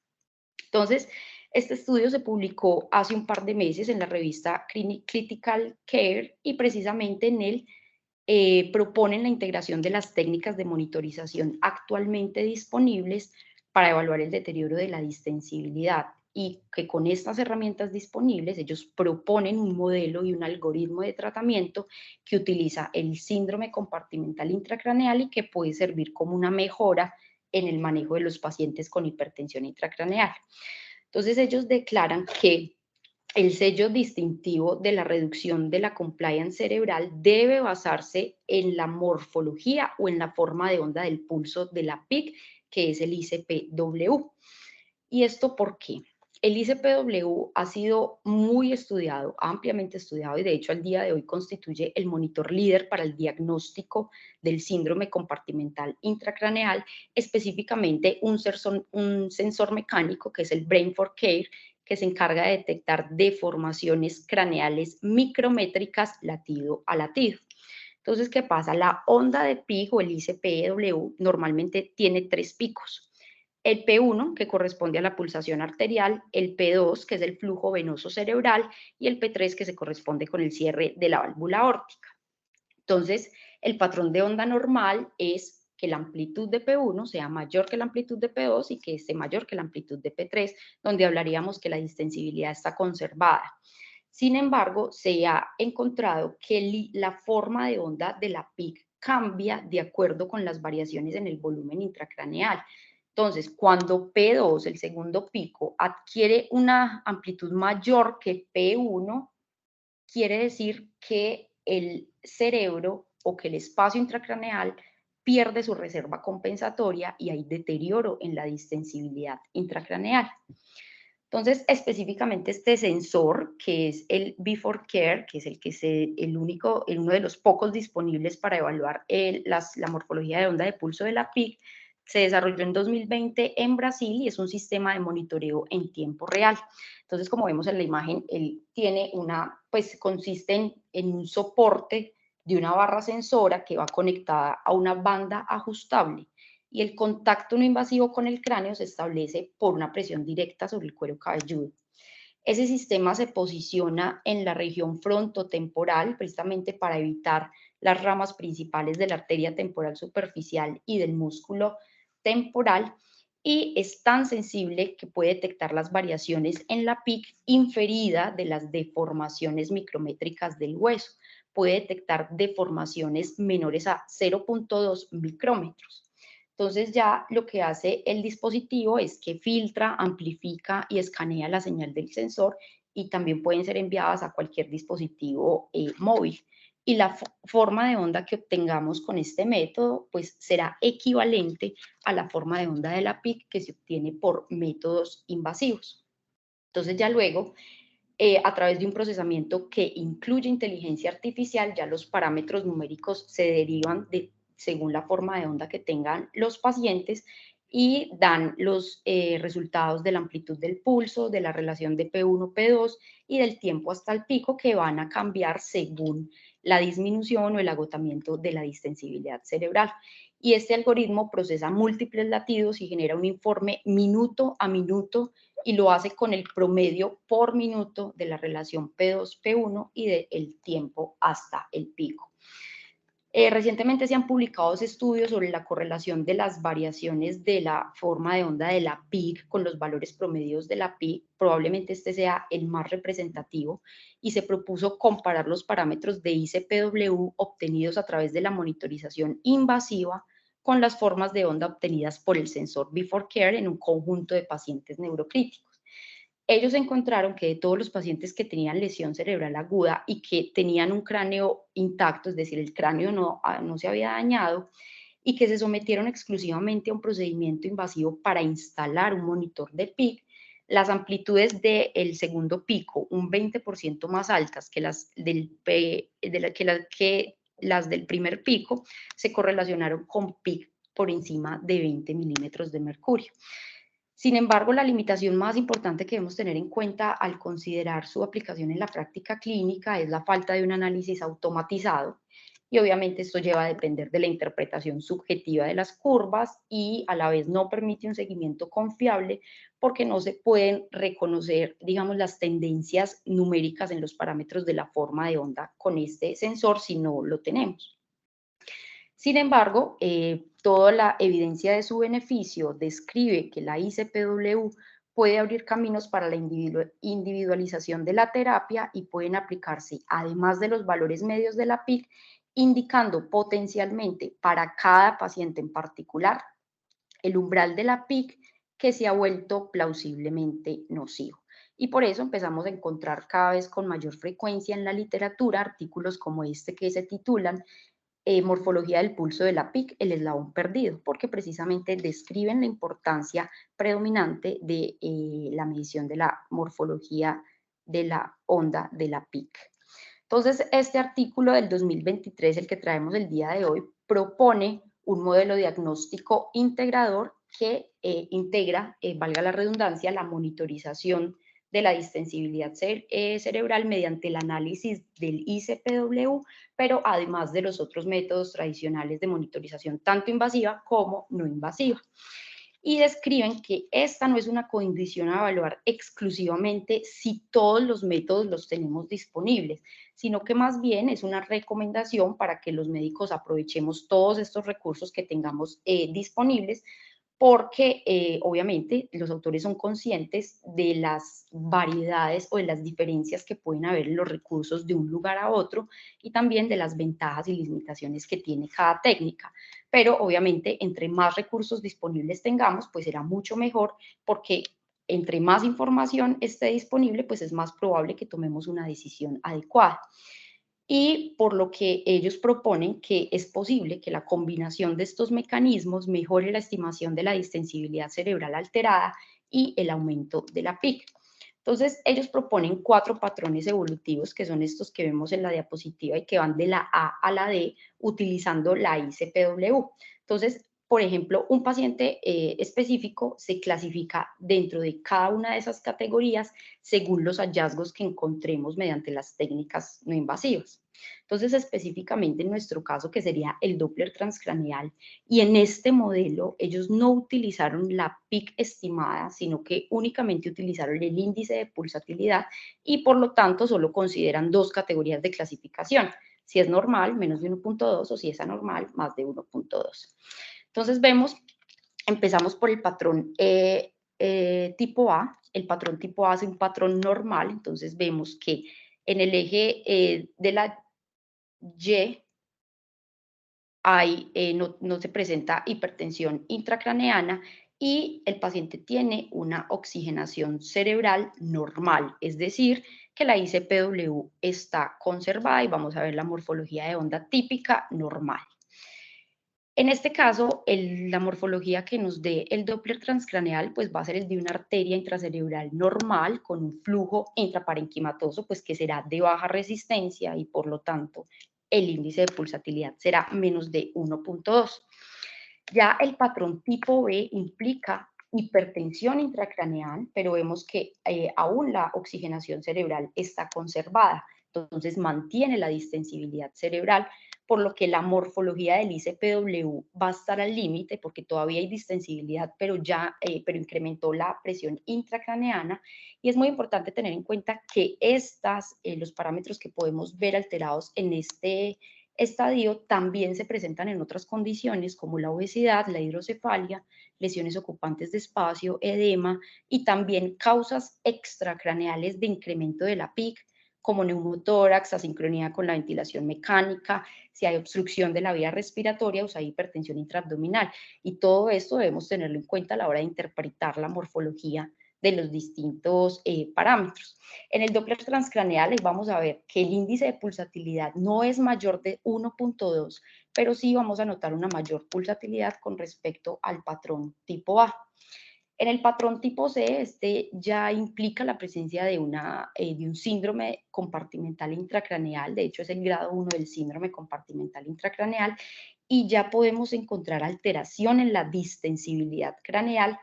A: Entonces, este estudio se publicó hace un par de meses en la revista Critical Care y precisamente en él proponen la integración de las técnicas de monitorización actualmente disponibles para evaluar el deterioro de la distensibilidad y que con estas herramientas disponibles ellos proponen un modelo y un algoritmo de tratamiento que utiliza el síndrome compartimental intracraneal y que puede servir como una mejora en el manejo de los pacientes con hipertensión intracraneal. Entonces ellos declaran que el sello distintivo de la reducción de la compliance cerebral debe basarse en la morfología o en la forma de onda del pulso de la PIC, que es el ICPW. ¿Y esto por qué? El ICPW ha sido muy estudiado, ampliamente estudiado, y de hecho al día de hoy constituye el monitor líder para el diagnóstico del síndrome compartimental intracraneal, específicamente un sensor mecánico que es el Brain for Care, que se encarga de detectar deformaciones craneales micrométricas latido a latido. Entonces, ¿qué pasa? La onda de PIC o el ICPW normalmente tiene 3 picos. El P1, que corresponde a la pulsación arterial, el P2, que es el flujo venoso cerebral, y el P3, que se corresponde con el cierre de la válvula aórtica. Entonces, el patrón de onda normal es que la amplitud de P1 sea mayor que la amplitud de P2 y que esté mayor que la amplitud de P3, donde hablaríamos que la distensibilidad está conservada. Sin embargo, se ha encontrado que la forma de onda de la PIC cambia de acuerdo con las variaciones en el volumen intracraneal. Entonces, cuando P2, el segundo pico, adquiere una amplitud mayor que P1, quiere decir que el cerebro o que el espacio intracraneal pierde su reserva compensatoria y hay deterioro en la distensibilidad intracraneal. Entonces, específicamente este sensor, que es el Before Care, que es uno de los pocos disponibles para evaluar la morfología de onda de pulso de la PIC, se desarrolló en 2020 en Brasil y es un sistema de monitoreo en tiempo real. Entonces, como vemos en la imagen, él tiene consiste en un soporte de una barra sensora que va conectada a una banda ajustable y el contacto no invasivo con el cráneo se establece por una presión directa sobre el cuero cabelludo. Ese sistema se posiciona en la región frontotemporal precisamente para evitar las ramas principales de la arteria temporal superficial y del músculo temporal y es tan sensible que puede detectar las variaciones en la PIC inferida de las deformaciones micrométricas del hueso. Puede detectar deformaciones menores a 0,2 micrómetros. Entonces ya lo que hace el dispositivo es que filtra, amplifica y escanea la señal del sensor y también pueden ser enviadas a cualquier dispositivo móvil. Y la forma de onda que obtengamos con este método pues será equivalente a la forma de onda de la PIC que se obtiene por métodos invasivos. Entonces ya luego, a través de un procesamiento que incluye inteligencia artificial, ya los parámetros numéricos se derivan según la forma de onda que tengan los pacientes y dan los resultados de la amplitud del pulso, de la relación de P1, P2 y del tiempo hasta el pico, que van a cambiar según la disminución o el agotamiento de la distensibilidad cerebral. Y este algoritmo procesa múltiples latidos y genera un informe minuto a minuto y lo hace con el promedio por minuto de la relación P2, P1 y del tiempo hasta el pico. Recientemente se han publicado estudios sobre la correlación de las variaciones de la forma de onda de la PIC con los valores promedios de la PIC. Probablemente este sea el más representativo y se propuso comparar los parámetros de ICPW obtenidos a través de la monitorización invasiva con las formas de onda obtenidas por el sensor Before Care en un conjunto de pacientes neurocríticos. Ellos encontraron que de todos los pacientes que tenían lesión cerebral aguda y que tenían un cráneo intacto, es decir, el cráneo no se había dañado, y que se sometieron exclusivamente a un procedimiento invasivo para instalar un monitor de PIC, las amplitudes del segundo pico, un 20% más altas que las del primer pico, se correlacionaron con PIC por encima de 20 milímetros de mercurio. Sin embargo, la limitación más importante que debemos tener en cuenta al considerar su aplicación en la práctica clínica es la falta de un análisis automatizado, y obviamente esto lleva a depender de la interpretación subjetiva de las curvas y a la vez no permite un seguimiento confiable porque no se pueden reconocer, digamos, las tendencias numéricas en los parámetros de la forma de onda con este sensor si no lo tenemos. Sin embargo, toda la evidencia de su beneficio describe que la ICPW puede abrir caminos para la individualización de la terapia y pueden aplicarse, además de los valores medios de la PIC, indicando potencialmente para cada paciente en particular el umbral de la PIC que se ha vuelto plausiblemente nocivo. Y por eso empezamos a encontrar cada vez con mayor frecuencia en la literatura artículos como este que se titulan Morfología del pulso de la PIC, el eslabón perdido, porque precisamente describen la importancia predominante de la medición de la morfología de la onda de la PIC. Entonces, este artículo del 2023, el que traemos el día de hoy, propone un modelo diagnóstico integrador que integra, valga la redundancia, la monitorización de la distensibilidad cerebral mediante el análisis del ICPW, pero además de los otros métodos tradicionales de monitorización, tanto invasiva como no invasiva. Y describen que esta no es una condición a evaluar exclusivamente si todos los métodos los tenemos disponibles, sino que más bien es una recomendación para que los médicos aprovechemos todos estos recursos que tengamos disponibles, porque obviamente los autores son conscientes de las variedades o de las diferencias que pueden haber en los recursos de un lugar a otro y también de las ventajas y limitaciones que tiene cada técnica. Pero obviamente entre más recursos disponibles tengamos, pues será mucho mejor, porque entre más información esté disponible, pues es más probable que tomemos una decisión adecuada. Y por lo que ellos proponen que es posible que la combinación de estos mecanismos mejore la estimación de la distensibilidad cerebral alterada y el aumento de la PIC. Entonces, ellos proponen 4 patrones evolutivos, que son estos que vemos en la diapositiva y que van de la A a la D utilizando la ICPW. Entonces, por ejemplo, un paciente específico se clasifica dentro de cada una de esas categorías según los hallazgos que encontremos mediante las técnicas no invasivas. Entonces, específicamente en nuestro caso, que sería el Doppler transcraneal, y en este modelo ellos no utilizaron la PIC estimada, sino que únicamente utilizaron el índice de pulsatilidad y por lo tanto solo consideran 2 categorías de clasificación, si es normal, menos de 1.2, o si es anormal, más de 1.2. Entonces vemos Empezamos por el patrón tipo A. El patrón tipo A es un patrón normal, entonces vemos que en el eje de la Y no se presenta hipertensión intracraneana y el paciente tiene una oxigenación cerebral normal, es decir, que la ICPW está conservada y vamos a ver la morfología de onda típica normal. En este caso, la morfología que nos dé el Doppler transcraneal pues va a ser el de una arteria intracerebral normal con un flujo intraparenquimatoso pues que será de baja resistencia y por lo tanto el índice de pulsatilidad será menos de 1.2. Ya el patrón tipo B implica hipertensión intracraneal, pero vemos que aún la oxigenación cerebral está conservada, entonces mantiene la distensibilidad cerebral, por lo que la morfología del ICPW va a estar al límite, porque todavía hay distensibilidad, pero incrementó la presión intracraneana, y es muy importante tener en cuenta que los parámetros que podemos ver alterados en este estadio también se presentan en otras condiciones como la obesidad, la hidrocefalia, lesiones ocupantes de espacio, edema y también causas extracraneales de incremento de la PIC como neumotórax, asincronía con la ventilación mecánica, si hay obstrucción de la vía respiratoria o si hay hipertensión intraabdominal. Y todo esto debemos tenerlo en cuenta a la hora de interpretar la morfología de los distintos parámetros. En el Doppler transcraneal vamos a ver que el índice de pulsatilidad no es mayor de 1.2, pero sí vamos a notar una mayor pulsatilidad con respecto al patrón tipo A. En el patrón tipo C, este ya implica la presencia de un síndrome compartimental intracraneal, de hecho es el grado 1 del síndrome compartimental intracraneal, y ya podemos encontrar alteración en la distensibilidad craneal,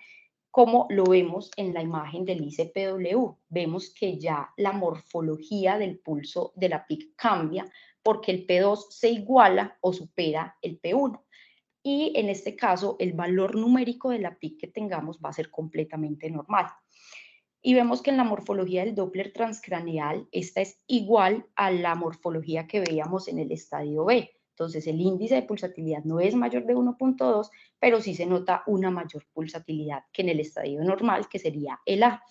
A: como lo vemos en la imagen del ICPW. Vemos que ya la morfología del pulso de la PIC cambia porque el P2 se iguala o supera el P1. Y en este caso, el valor numérico de la PIC que tengamos va a ser completamente normal. Y vemos que en la morfología del Doppler transcraneal, esta es igual a la morfología que veíamos en el estadio B. Entonces, el índice de pulsatilidad no es mayor de 1.2, pero sí se nota una mayor pulsatilidad que en el estadio normal, que sería el A.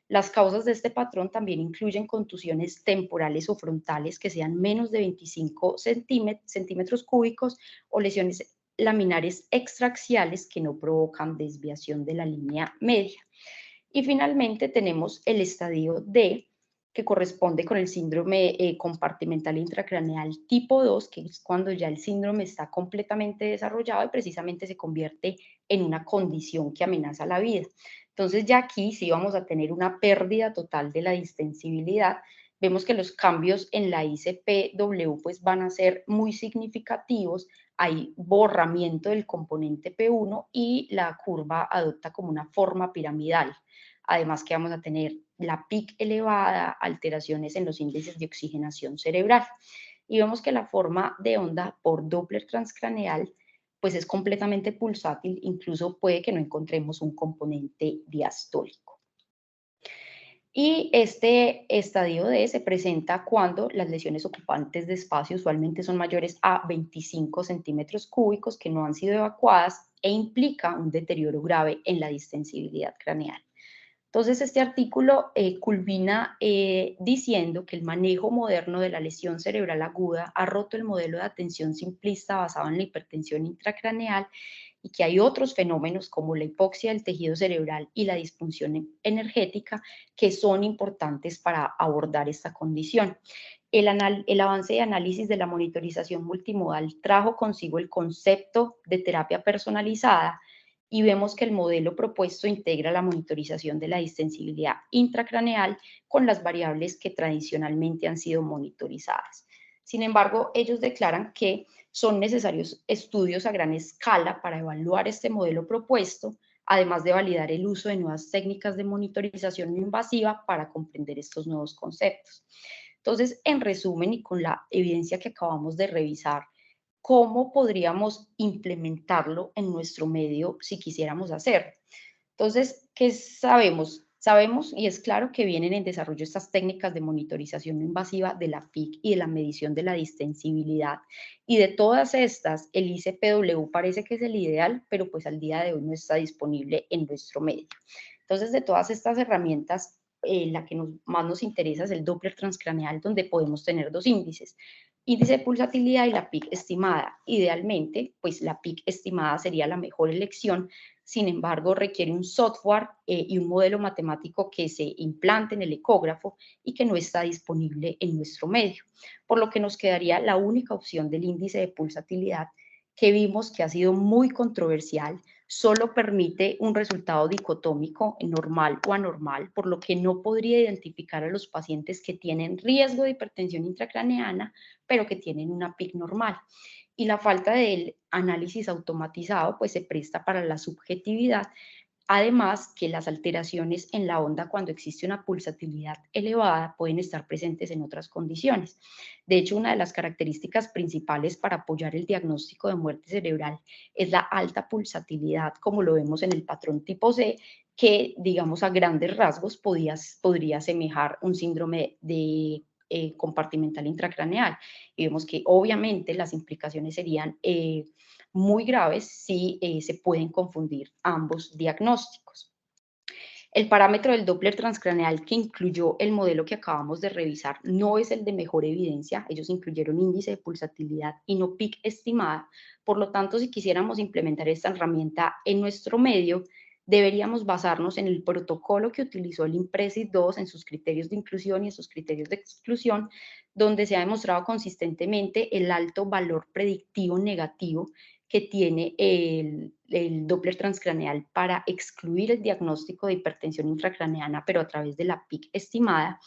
A: Las causas de este patrón también incluyen contusiones temporales o frontales que sean menos de 25 centímetros cúbicos o lesiones laminares extraaxiales que no provocan desviación de la línea media. Y finalmente tenemos el estadio D, que corresponde con el síndrome compartimental intracraneal tipo 2, que es cuando ya el síndrome está completamente desarrollado y precisamente se convierte en una condición que amenaza la vida. Entonces ya aquí sí vamos a tener una pérdida total de la distensibilidad. Vemos que los cambios en la ICPW pues van a ser muy significativos. Hay borramiento del componente P1 y la curva adopta como una forma piramidal. Además que vamos a tener la PIC elevada, alteraciones en los índices de oxigenación cerebral. Y vemos que la forma de onda por Doppler transcraneal pues es completamente pulsátil, incluso puede que no encontremos un componente diastólico. Y este estadio D se presenta cuando las lesiones ocupantes de espacio usualmente son mayores a 25 centímetros cúbicos que no han sido evacuadas e implica un deterioro grave en la distensibilidad craneal. Entonces, este artículo culmina diciendo que el manejo moderno de la lesión cerebral aguda ha roto el modelo de atención simplista basado en la hipertensión intracraneal y que hay otros fenómenos como la hipoxia del tejido cerebral y la disfunción energética que son importantes para abordar esta condición. El avance de análisis de la monitorización multimodal trajo consigo el concepto de terapia personalizada y vemos que el modelo propuesto integra la monitorización de la distensibilidad intracraneal con las variables que tradicionalmente han sido monitorizadas. Sin embargo, ellos declaran que son necesarios estudios a gran escala para evaluar este modelo propuesto, además de validar el uso de nuevas técnicas de monitorización no invasiva para comprender estos nuevos conceptos. Entonces, en resumen y con la evidencia que acabamos de revisar, ¿cómo podríamos implementarlo en nuestro medio si quisiéramos hacerlo? Entonces, ¿qué sabemos? Sabemos y es claro que vienen en desarrollo estas técnicas de monitorización no invasiva de la PIC y de la medición de la distensibilidad. Y de todas estas, el ICPW parece que es el ideal, pero pues al día de hoy no está disponible en nuestro medio. Entonces, de todas estas herramientas, la que más nos interesa es el Doppler transcraneal, donde podemos tener dos índices, índice de pulsatilidad y la PIC estimada. Idealmente, pues la PIC estimada sería la mejor elección. Sin embargo, requiere un software y un modelo matemático que se implante en el ecógrafo y que no está disponible en nuestro medio, por lo que nos quedaría la única opción del índice de pulsatilidad, que vimos que ha sido muy controversial. Solo permite un resultado dicotómico, normal o anormal, por lo que no podría identificar a los pacientes que tienen riesgo de hipertensión intracraneana, pero que tienen una PIC normal. Y la falta del análisis automatizado pues se presta para la subjetividad, además que las alteraciones en la onda cuando existe una pulsatilidad elevada pueden estar presentes en otras condiciones. De hecho, una de las características principales para apoyar el diagnóstico de muerte cerebral es la alta pulsatilidad, como lo vemos en el patrón tipo C, que digamos a grandes rasgos podría asemejar un síndrome de compartimental intracraneal. Y vemos que obviamente las implicaciones serían muy graves si se pueden confundir ambos diagnósticos. El parámetro del Doppler transcraneal que incluyó el modelo que acabamos de revisar no es el de mejor evidencia. Ellos incluyeron índice de pulsatilidad y no PIC estimada. Por lo tanto, si quisiéramos implementar esta herramienta en nuestro medio, deberíamos basarnos en el protocolo que utilizó el IMPRESID 2 en sus criterios de inclusión y en sus criterios de exclusión, donde se ha demostrado consistentemente el alto valor predictivo negativo que tiene el Doppler transcraneal para excluir el diagnóstico de hipertensión intracraneana, pero a través de la PIC estimada.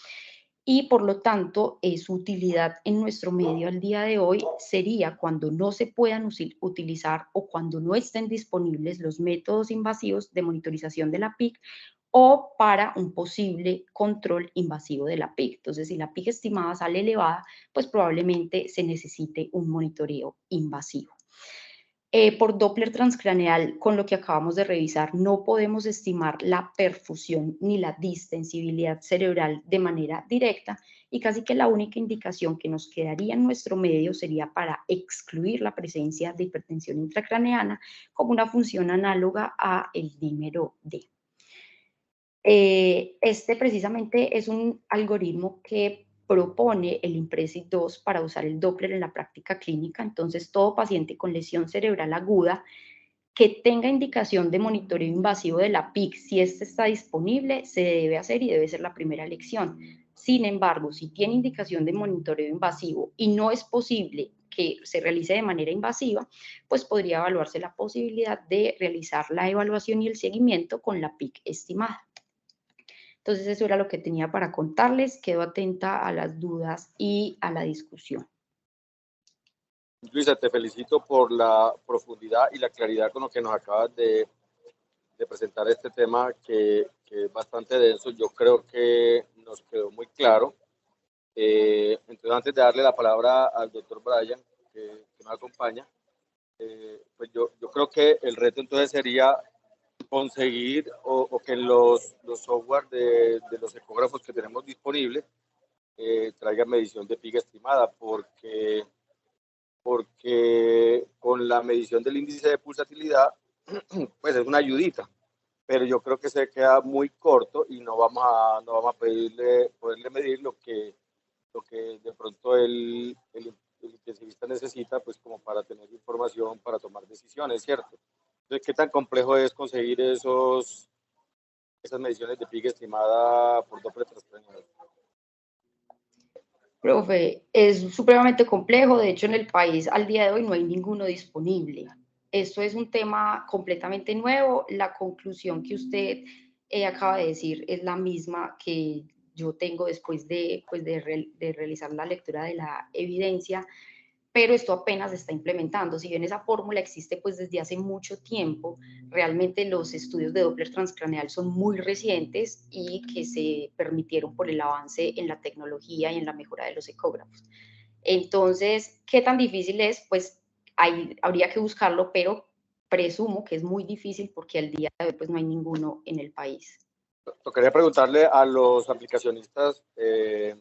A: Y por lo tanto, su utilidad en nuestro medio al día de hoy sería cuando no se puedan utilizar o cuando no estén disponibles los métodos invasivos de monitorización de la PIC o para un posible control invasivo de la PIC. Entonces, si la PIC estimada sale elevada, pues probablemente se necesite un monitoreo invasivo. Por Doppler transcraneal, con lo que acabamos de revisar, no podemos estimar la perfusión ni la distensibilidad cerebral de manera directa, y casi que la única indicación que nos quedaría en nuestro medio sería para excluir la presencia de hipertensión intracraneana como una función análoga a el dímero D. Este precisamente es un algoritmo que propone el IMPRESID 2 para usar el Doppler en la práctica clínica. Entonces, todo paciente con lesión cerebral aguda que tenga indicación de monitoreo invasivo de la PIC, si este está disponible, se debe hacer y debe ser la primera elección. Sin embargo, si tiene indicación de monitoreo invasivo y no es posible que se realice de manera invasiva, pues podría evaluarse la posibilidad de realizar la evaluación y el seguimiento con la PIC estimada. Entonces eso era lo que tenía para contarles. Quedo atenta a las dudas y a la discusión.
B: Luisa, te felicito por la profundidad y la claridad con lo que nos acabas de presentar este tema que es bastante denso. Yo creo que nos quedó muy claro. Entonces, antes de darle la palabra al doctor Brian, que nos acompaña, pues yo creo que el reto entonces sería conseguir o que los software de los ecógrafos que tenemos disponibles traigan medición de PIC estimada, porque con la medición del índice de pulsatilidad, pues es una ayudita, pero yo creo que se queda muy corto y no vamos a poderle medir lo que de pronto el intensivista necesita, pues como para tener información, para tomar decisiones, ¿cierto? Entonces, ¿qué tan complejo es conseguir esas mediciones de PIC estimada por Doppler transcraneal?
A: Profe, es supremamente complejo. De hecho, en el país al día de hoy no hay ninguno disponible. Esto es un tema completamente nuevo. La conclusión que usted acaba de decir es la misma que yo tengo después de realizar la lectura de la evidencia, pero esto apenas se está implementando. Si bien esa fórmula existe pues desde hace mucho tiempo, realmente los estudios de Doppler transcraneal son muy recientes y que se permitieron por el avance en la tecnología y en la mejora de los ecógrafos. Entonces, ¿qué tan difícil es? Pues habría que buscarlo, pero presumo que es muy difícil porque al día de hoy pues no hay ninguno en el país.
B: Tocaría preguntarle a los aplicacionistas de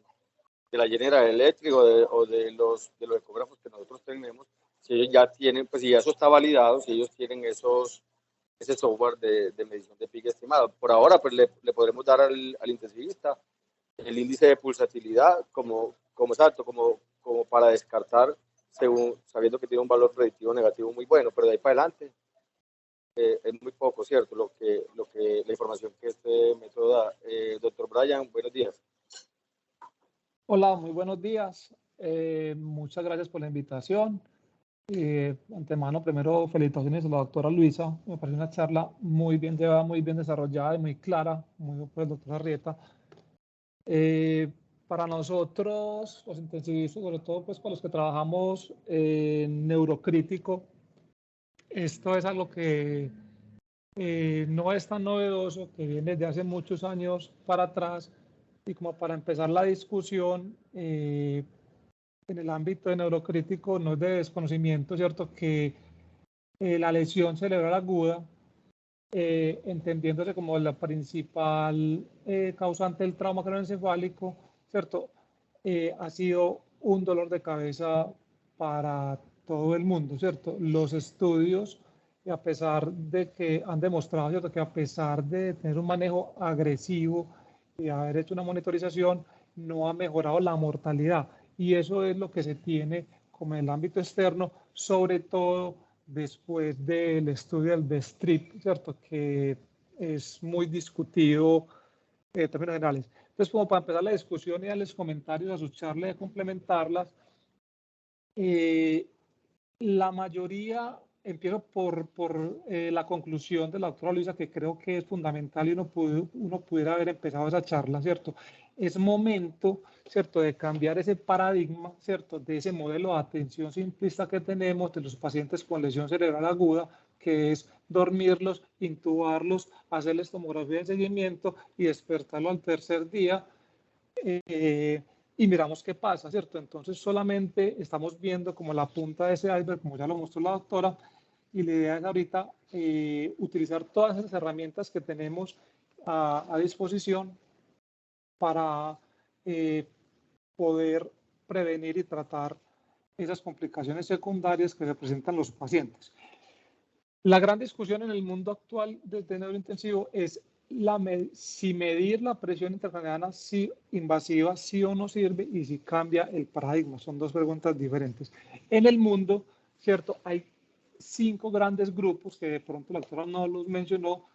B: la General Electric o de los ecógrafos que nosotros tenemos, si ellos ya tienen, pues si ya eso está validado, si ellos tienen ese software de medición de pique estimado. Por ahora, pues le podremos dar al intensivista el índice de pulsatilidad como para descartar, sabiendo que tiene un valor predictivo negativo muy bueno, pero de ahí para adelante es muy poco, ¿cierto? La información que este método da. Doctor Brian, buenos días.
C: Hola, muy buenos días. Muchas gracias por la invitación. Antemano, primero, felicitaciones a la doctora Luisa. Me parece una charla muy bien llevada, muy bien desarrollada y muy clara, muy bien por el doctor Arrieta. Para nosotros, los intensivistas, sobre todo pues para los que trabajamos en neurocrítico, esto es algo que no es tan novedoso, que viene desde hace muchos años para atrás, y como para empezar la discusión, en el ámbito de neurocrítico no es de desconocimiento, ¿cierto?, que la lesión cerebral aguda, entendiéndose como la principal causante del trauma craneoencefálico, ¿cierto?, ha sido un dolor de cabeza para todo el mundo, ¿cierto? Los estudios, a pesar de que han demostrado, ¿cierto?, que a pesar de tener un manejo agresivo y haber hecho una monitorización, no ha mejorado la mortalidad. Y eso es lo que se tiene como en el ámbito externo, sobre todo después del estudio del BESTRIP, ¿cierto?, que es muy discutido en términos generales. Entonces, como para empezar la discusión y darles comentarios a sus charlas y complementarlas, la mayoría, empiezo por la conclusión de la doctora Luisa, que creo que es fundamental y uno pudiera haber empezado esa charla, ¿cierto? Es momento, ¿cierto?, de cambiar ese paradigma, ¿cierto?, de ese modelo de atención simplista que tenemos de los pacientes con lesión cerebral aguda, que es dormirlos, intubarlos, hacerles tomografía de seguimiento y despertarlo al tercer día. Y miramos qué pasa, ¿cierto? Entonces solamente estamos viendo como la punta de ese iceberg, como ya lo mostró la doctora, y la idea es ahorita utilizar todas esas herramientas que tenemos a disposición para poder prevenir y tratar esas complicaciones secundarias que se presentan los pacientes. La gran discusión en el mundo actual del neurointensivo es si medir la presión intracraneana invasiva sí o no sirve, y si cambia el paradigma. Son dos preguntas diferentes. En el mundo, ¿cierto?, hay 5 grandes grupos que de pronto la doctora no los mencionó,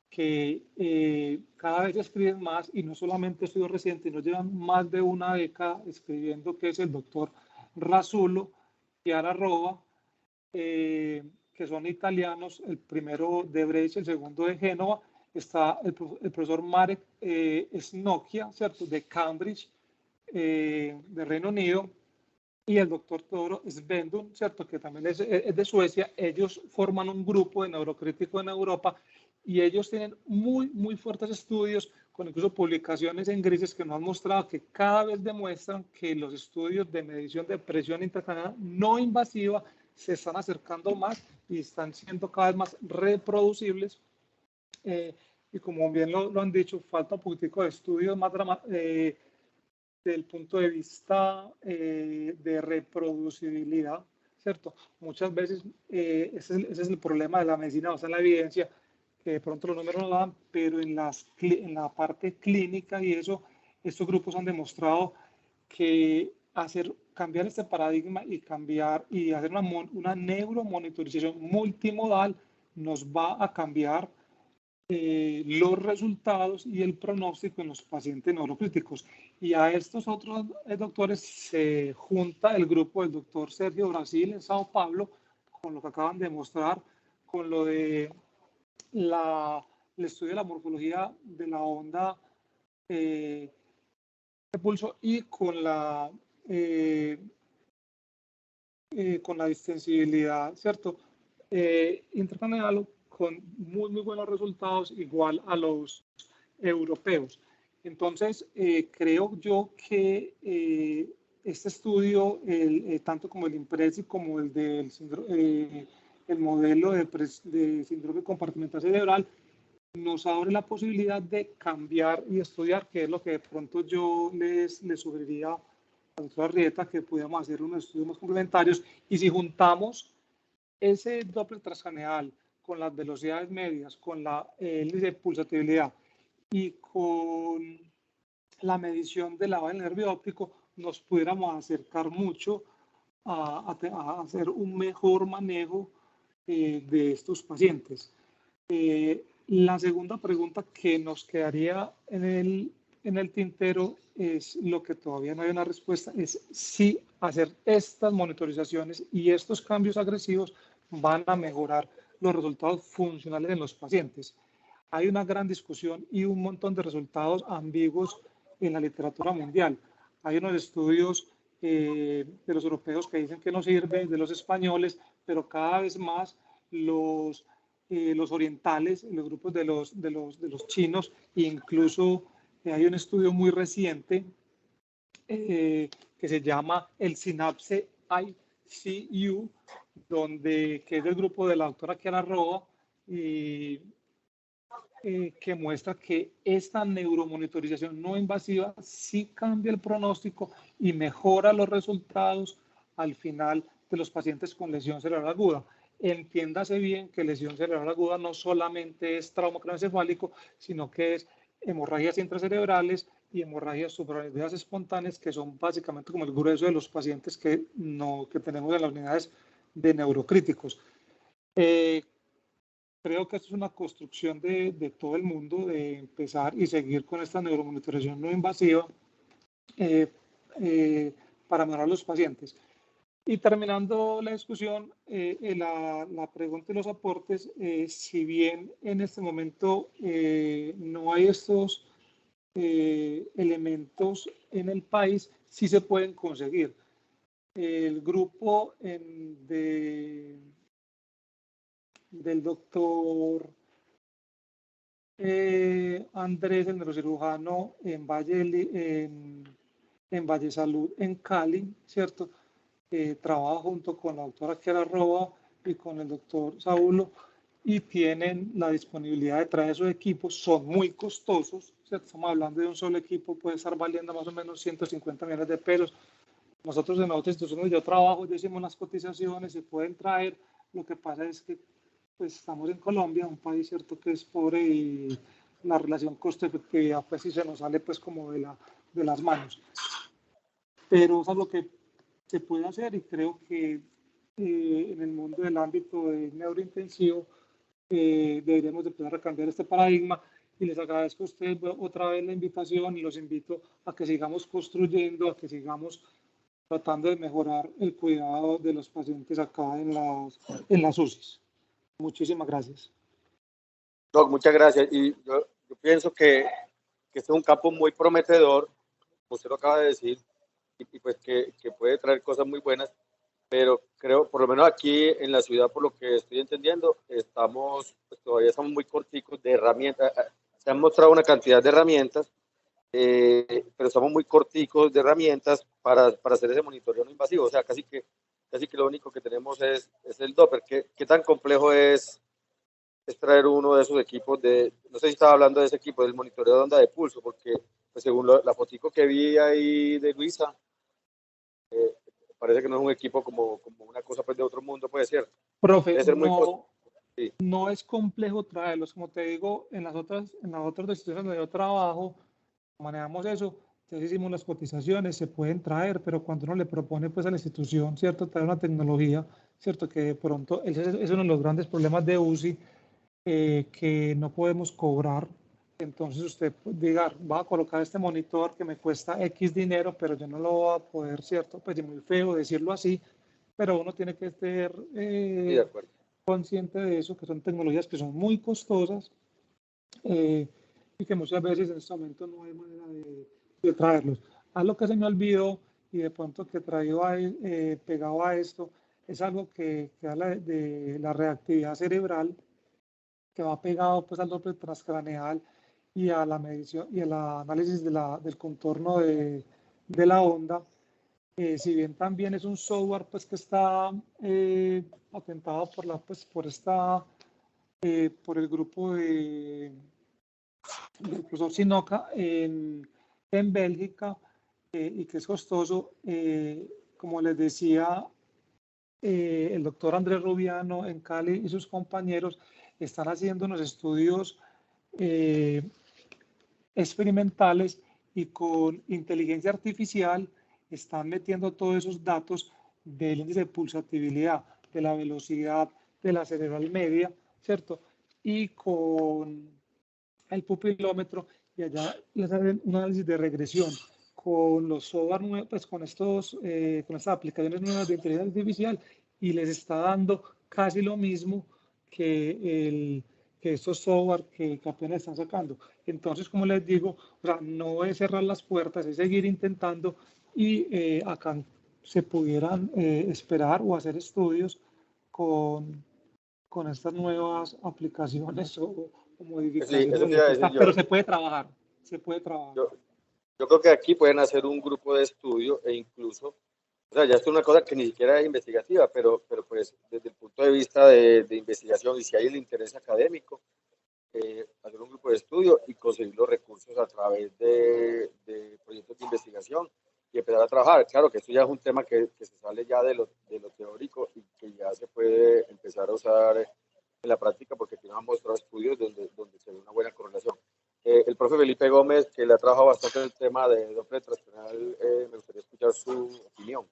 C: que cada vez escriben más, y no solamente estudios recientes, nos llevan más de una década escribiendo, que es el doctor Rasulo, Chiara Rova, que son italianos, el primero de Brescia, el segundo de Génova. Está el profesor Marek Snocchia, ¿cierto?, de Cambridge, de Reino Unido, y el doctor Teodoro Svendung, ¿cierto?, que también es de Suecia. Ellos forman un grupo de neurocrítico en Europa, y ellos tienen muy fuertes estudios, con incluso publicaciones en grises, que nos han mostrado que cada vez demuestran que los estudios de medición de presión intracraneana no invasiva se están acercando más y están siendo cada vez más reproducibles. Y como bien lo han dicho, falta un poquitico de estudios más del punto de vista de reproducibilidad, ¿cierto? Muchas veces ese es el problema de la medicina basada en la evidencia, que de pronto los números no dan, pero en la parte clínica y eso, estos grupos han demostrado que cambiar este paradigma y hacer una neuromonitorización multimodal nos va a cambiar los resultados y el pronóstico en los pacientes neurocríticos. Y a estos otros doctores se junta el grupo del doctor Sergio Brasil en Sao Paulo, con lo que acaban de mostrar, con lo de el estudio de la morfología de la onda de pulso, y con la distensibilidad, ¿cierto?, intracraneal, con muy buenos resultados, igual a los europeos. Entonces, creo yo que este estudio, tanto como el IMPRESI como el del el modelo de síndrome compartimental cerebral, nos abre la posibilidad de cambiar y estudiar, que es lo que de pronto yo les sugeriría a la doctora Arrieta, que pudiéramos hacer unos estudios más complementarios, y si juntamos ese Doppler transcraneal con las velocidades medias, con el índice de pulsatividad y con la medición de la del nervio óptico, nos pudiéramos acercar mucho a hacer un mejor manejo de estos pacientes. La segunda pregunta que nos quedaría en el tintero es lo que todavía no hay una respuesta, es si hacer estas monitorizaciones y estos cambios agresivos van a mejorar los resultados funcionales en los pacientes. Hay una gran discusión y un montón de resultados ambiguos en la literatura mundial. Hay unos estudios de los europeos que dicen que no sirve, de los españoles, pero cada vez más los orientales, los grupos de los chinos, incluso hay un estudio muy reciente que se llama el Synapse ICU, que es del grupo de la doctora Chiara Roa, que muestra que esta neuromonitorización no invasiva sí cambia el pronóstico y mejora los resultados al final de los pacientes con lesión cerebral aguda. Entiéndase bien que lesión cerebral aguda no solamente es trauma craneoencefálico, sino que es hemorragias intracerebrales y hemorragias suprarrenales espontáneas, que son básicamente como el grueso de los pacientes que tenemos en las unidades de neurocríticos. Creo que esto es una construcción de todo el mundo, de empezar y seguir con esta neuromonitorización no invasiva para mejorar a los pacientes. Y terminando la discusión, la pregunta y los aportes, si bien en este momento no hay estos elementos en el país, sí se pueden conseguir. El grupo del doctor Andrés, el neurocirujano en Valle Salud, en Cali, ¿cierto? Trabaja junto con la doctora Chiara Roa y con el doctor Saulo, y tienen la disponibilidad de traer esos equipos. Son muy costosos, ¿cierto? Estamos hablando de un solo equipo, puede estar valiendo más o menos 150 millones de pesos. Nosotros en otras instituciones yo trabajo, ya hicimos las cotizaciones, se pueden traer. Lo que pasa es que pues estamos en Colombia, un país cierto que es pobre, y la relación costo-efectividad pues sí se nos sale pues como de las manos. Pero es algo que se puede hacer, y creo que en el mundo del ámbito de neurointensivo deberíamos de empezar a cambiar este paradigma, y les agradezco a ustedes otra vez la invitación y los invito a que sigamos construyendo, a que sigamos tratando de mejorar el cuidado de los pacientes acá en las UCIs. Muchísimas gracias.
B: Doc, muchas gracias. Y yo pienso que este es un campo muy prometedor, como usted lo acaba de decir, y pues que puede traer cosas muy buenas, pero creo, por lo menos aquí en la ciudad, por lo que estoy entendiendo, todavía estamos muy corticos de herramientas. Se han mostrado una cantidad de herramientas, pero estamos muy corticos de herramientas para hacer ese monitoreo no invasivo. O sea, casi que lo único que tenemos es el Doppler. ¿Qué tan complejo es traer uno de esos equipos no sé si estaba hablando de ese equipo, del monitoreo de onda de pulso, porque pues, según la fotico que vi ahí de Luisa, parece que no es un equipo como una cosa pues de otro mundo, puede ser.
C: Profe,
B: Debe ser muy
C: sí. No es complejo traerlos, como te digo, en las otras instituciones donde yo trabajo, manejamos eso. Entonces hicimos las cotizaciones, se pueden traer, pero cuando uno le propone pues a la institución, ¿cierto?, traer una tecnología, ¿cierto?, que de pronto es uno de los grandes problemas de UCI, que no podemos cobrar. Entonces usted diga, va a colocar este monitor que me cuesta X dinero, pero yo no lo voy a poder, ¿cierto? Pues es muy feo decirlo así, pero uno tiene que ser
B: sí, de acuerdo,
C: consciente de eso, que son tecnologías que son muy costosas, y que muchas veces en este momento no hay manera de traerlos. Algo que se me olvidó, y de pronto que traído pegado a esto, es algo que habla de la reactividad cerebral, que va pegado pues al Doppler transcraneal y a la medición y al análisis del contorno de la onda. Si bien también es un software pues que está patentado por esta por el grupo del profesor Sinoca en Bélgica, y que es costoso. Como les decía, el doctor Andrés Rubiano en Cali y sus compañeros están haciendo unos estudios experimentales y con inteligencia artificial están metiendo todos esos datos del índice de pulsatividad, de la velocidad de la cerebral media, ¿cierto? Y con el pupilómetro, y allá les hacen un análisis de regresión con los software nuevos, pues con estas aplicaciones nuevas de inteligencia artificial, y les está dando casi lo mismo que estos software que apenas están sacando. Entonces, como les digo, o sea, no es cerrar las puertas, es seguir intentando, y acá se pudieran esperar o hacer estudios con estas nuevas aplicaciones o modificaciones.
B: Sí, eso te iba a decir yo.
C: Pero se puede trabajar, se puede trabajar.
B: Yo creo que aquí pueden hacer un grupo de estudio e incluso, o sea, ya esto es una cosa que ni siquiera es investigativa, pero pues desde el punto de vista de investigación, y si hay el interés académico, hacer un grupo de estudio y conseguir los recursos a través de proyectos de investigación y empezar a trabajar. Claro que esto ya es un tema que se sale ya de lo teórico y que ya se puede empezar a usar en la práctica, porque aquí nos han mostrado estudios donde se ve una buena correlación. El profe Felipe Gómez, que le ha trabajado bastante el tema de Doppler transcranial, me gustaría escuchar su opinión.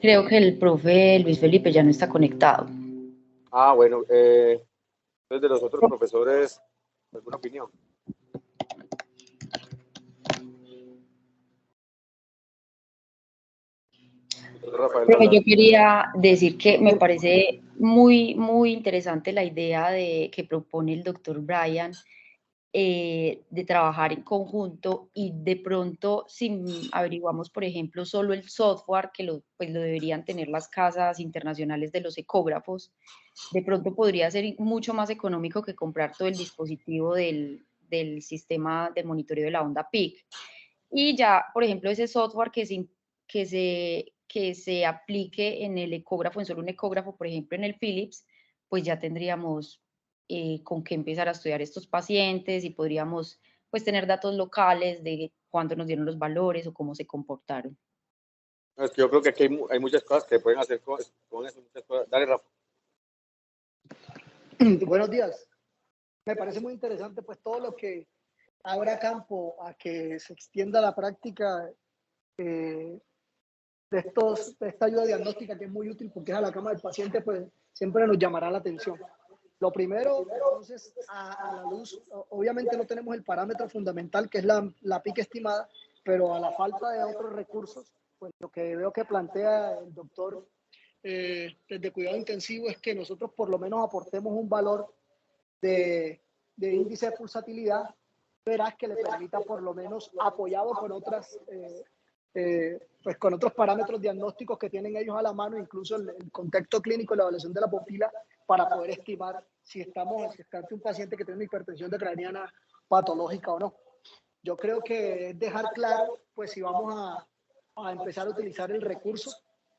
A: Creo que el profe Luis Felipe ya no está conectado.
B: Ah, bueno, entonces de los otros profesores, ¿alguna opinión?
A: Pero yo quería decir que me parece muy, muy interesante la idea que propone el doctor Brian, de trabajar en conjunto, y de pronto, si averiguamos, por ejemplo, solo el software, que pues lo deberían tener las casas internacionales de los ecógrafos, de pronto podría ser mucho más económico que comprar todo el dispositivo del sistema de monitoreo de la onda PIC. Y ya, por ejemplo, ese software que se aplique en el ecógrafo, en solo un ecógrafo, por ejemplo, en el Philips, pues ya tendríamos con qué empezar a estudiar estos pacientes, y podríamos pues tener datos locales de cuánto nos dieron los valores o cómo se comportaron.
B: Es que yo creo que aquí hay muchas cosas que pueden hacer con eso, muchas cosas. Dale, Rafa.
D: Buenos días. Me parece muy interesante pues todo lo que abra campo a que se extienda la práctica de esta ayuda diagnóstica, que es muy útil porque es a la cama del paciente, pues siempre nos llamará la atención. Lo primero, entonces, a la luz, obviamente no tenemos el parámetro fundamental que es la PIC estimada, pero a la falta de otros recursos, pues lo que veo que plantea el doctor desde cuidado intensivo es que nosotros por lo menos aportemos un valor de índice de pulsatilidad veraz que le permita, por lo menos apoyado con pues con otros parámetros diagnósticos que tienen ellos a la mano, incluso el contexto clínico y la evaluación de la pupila, para poder estimar si estamos ante un paciente que tiene una hipertensión craneana patológica o no. Yo creo que es dejar claro, pues si vamos a empezar a utilizar el recurso,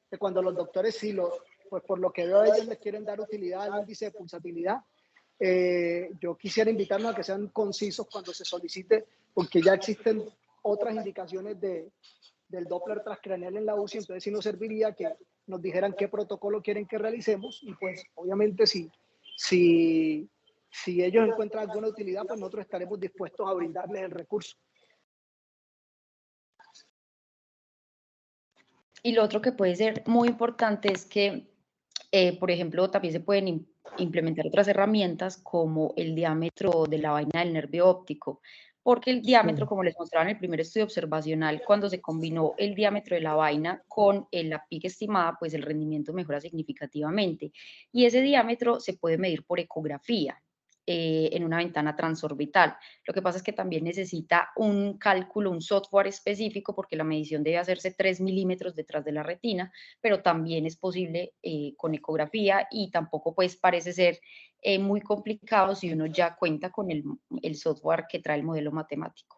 D: que cuando los doctores pues por lo que veo ellos les quieren dar utilidad al índice de pulsatilidad, yo quisiera invitarnos a que sean concisos cuando se solicite, porque ya existen otras indicaciones del Doppler transcranial en la UCI, entonces sí nos serviría que nos dijeran qué protocolo quieren que realicemos, y pues obviamente si ellos encuentran alguna utilidad, pues nosotros estaremos dispuestos a brindarles el recurso.
A: Y lo otro que puede ser muy importante es que, por ejemplo, también se pueden implementar otras herramientas como el diámetro de la vaina del nervio óptico, porque el diámetro, como les mostraba en el primer estudio observacional, cuando se combinó el diámetro de la vaina con la PIC estimada, pues el rendimiento mejora significativamente. Y ese diámetro se puede medir por ecografía en una ventana transorbital. Lo que pasa es que también necesita un cálculo, un software específico, porque la medición debe hacerse 3 milímetros detrás de la retina, pero también es posible con ecografía, y tampoco pues parece ser muy complicado si uno ya cuenta con el software que trae el modelo matemático.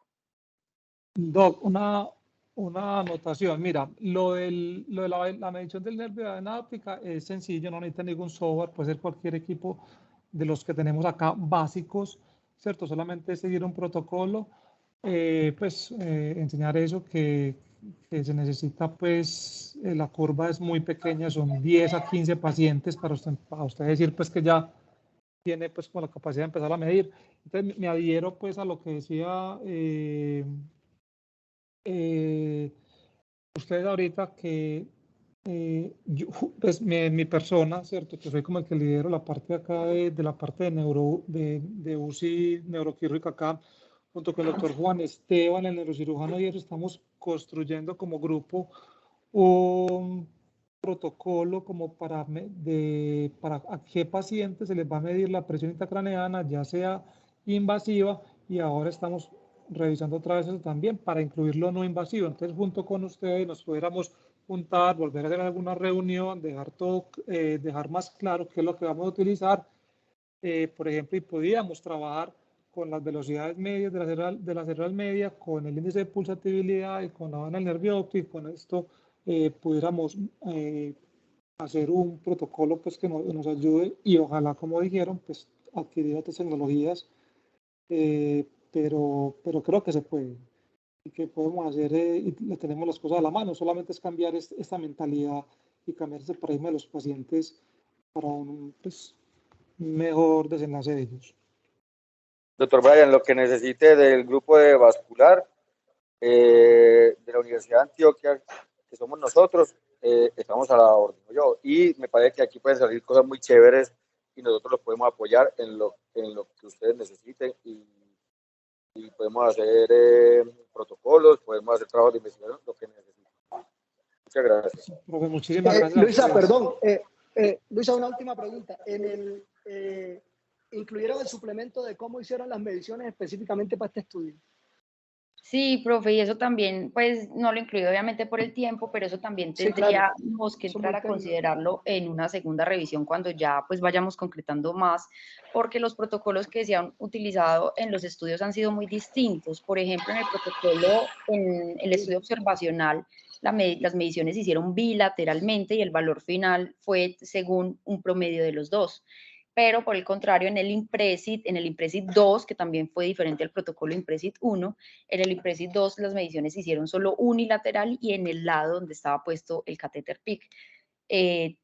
C: Doc, una anotación. Mira, lo de la medición del nervio de la vena óptica es sencillo, no necesita ningún software, puede ser cualquier equipo de los que tenemos acá básicos, ¿cierto? Solamente seguir un protocolo, enseñar eso que se necesita, pues la curva es muy pequeña, son 10 a 15 pacientes para usted decir pues que ya tiene pues como la capacidad de empezar a medir. Entonces me adhiero pues a lo que decía ustedes ahorita que yo, pues mi persona, ¿cierto? Que soy como el que lidero la parte de acá de la parte de UCI neuroquirúrgica acá, junto con el doctor Juan Esteban, el neurocirujano, y eso estamos construyendo como grupo un protocolo como para a qué pacientes se les va a medir la presión intracraneana, ya sea invasiva, y ahora estamos revisando otra vez eso también para incluirlo no invasivo. Entonces, junto con ustedes nos pudiéramos juntar, volver a hacer alguna reunión, dejar más claro qué es lo que vamos a utilizar, por ejemplo, y podíamos trabajar con las velocidades medias de la central media, con el índice de pulsatividad y con la banda del nervio óptico, y con esto pudiéramos hacer un protocolo pues, que nos ayude y ojalá, como dijeron, pues, adquirir otras tecnologías, pero creo que se puede y que podemos hacer y le tenemos las cosas a la mano, solamente es cambiar esta mentalidad y cambiar ese paradigma de los pacientes para un pues, mejor desenlace de ellos.
B: Doctor Brian, lo que necesite del grupo de vascular de la Universidad de Antioquia, que somos nosotros, estamos a la orden. Y me parece que aquí pueden salir cosas muy chéveres y nosotros los podemos apoyar en lo que ustedes necesiten y podemos hacer protocolos, podemos hacer trabajos de investigación, lo que necesiten. Muchas gracias.
C: Profe, muchísimas gracias.
D: Luisa, perdón. Luisa, una última pregunta. ¿Incluyeron el suplemento de cómo hicieron las mediciones específicamente para este estudio?
A: Sí, profe, y eso también, pues no lo incluí obviamente por el tiempo, pero eso también tendríamos que entrar a considerarlo en una segunda revisión cuando ya pues vayamos concretando más, porque los protocolos que se han utilizado en los estudios han sido muy distintos. Por ejemplo, en el protocolo, en el estudio observacional, las mediciones se hicieron bilateralmente y el valor final fue según un promedio de los dos. Pero por el contrario, en el Impresit 2, que también fue diferente al protocolo Impresit 1, en el Impresit 2 las mediciones se hicieron solo unilateral y en el lado donde estaba puesto el catéter PIC.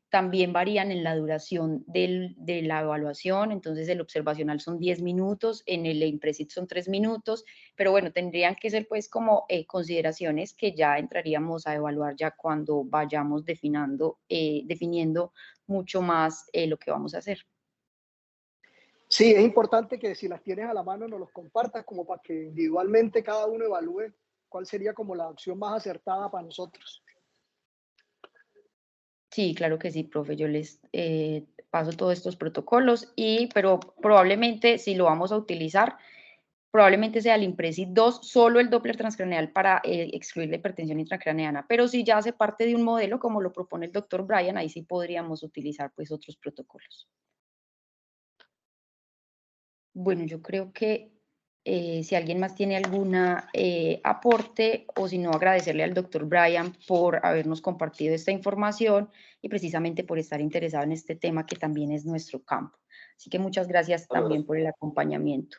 A: También varían en la duración de la evaluación, entonces el observacional son 10 minutos, en el Impresit son 3 minutos, pero bueno, tendrían que ser pues como consideraciones que ya entraríamos a evaluar ya cuando vayamos definiendo mucho más lo que vamos a hacer.
D: Sí, es importante que si las tienes a la mano nos los compartas como para que individualmente cada uno evalúe cuál sería como la opción más acertada para nosotros.
A: Sí, claro que sí, profe. Yo les paso todos estos protocolos, pero probablemente si lo vamos a utilizar, probablemente sea el Impresit 2, solo el Doppler transcraneal para excluir la hipertensión intracraneana. Pero si ya hace parte de un modelo, como lo propone el doctor Brian, ahí sí podríamos utilizar pues otros protocolos. Bueno, yo creo que si alguien más tiene alguna aporte o si no, agradecerle al doctor Brian por habernos compartido esta información y precisamente por estar interesado en este tema que también es nuestro campo. Así que muchas gracias también por el acompañamiento.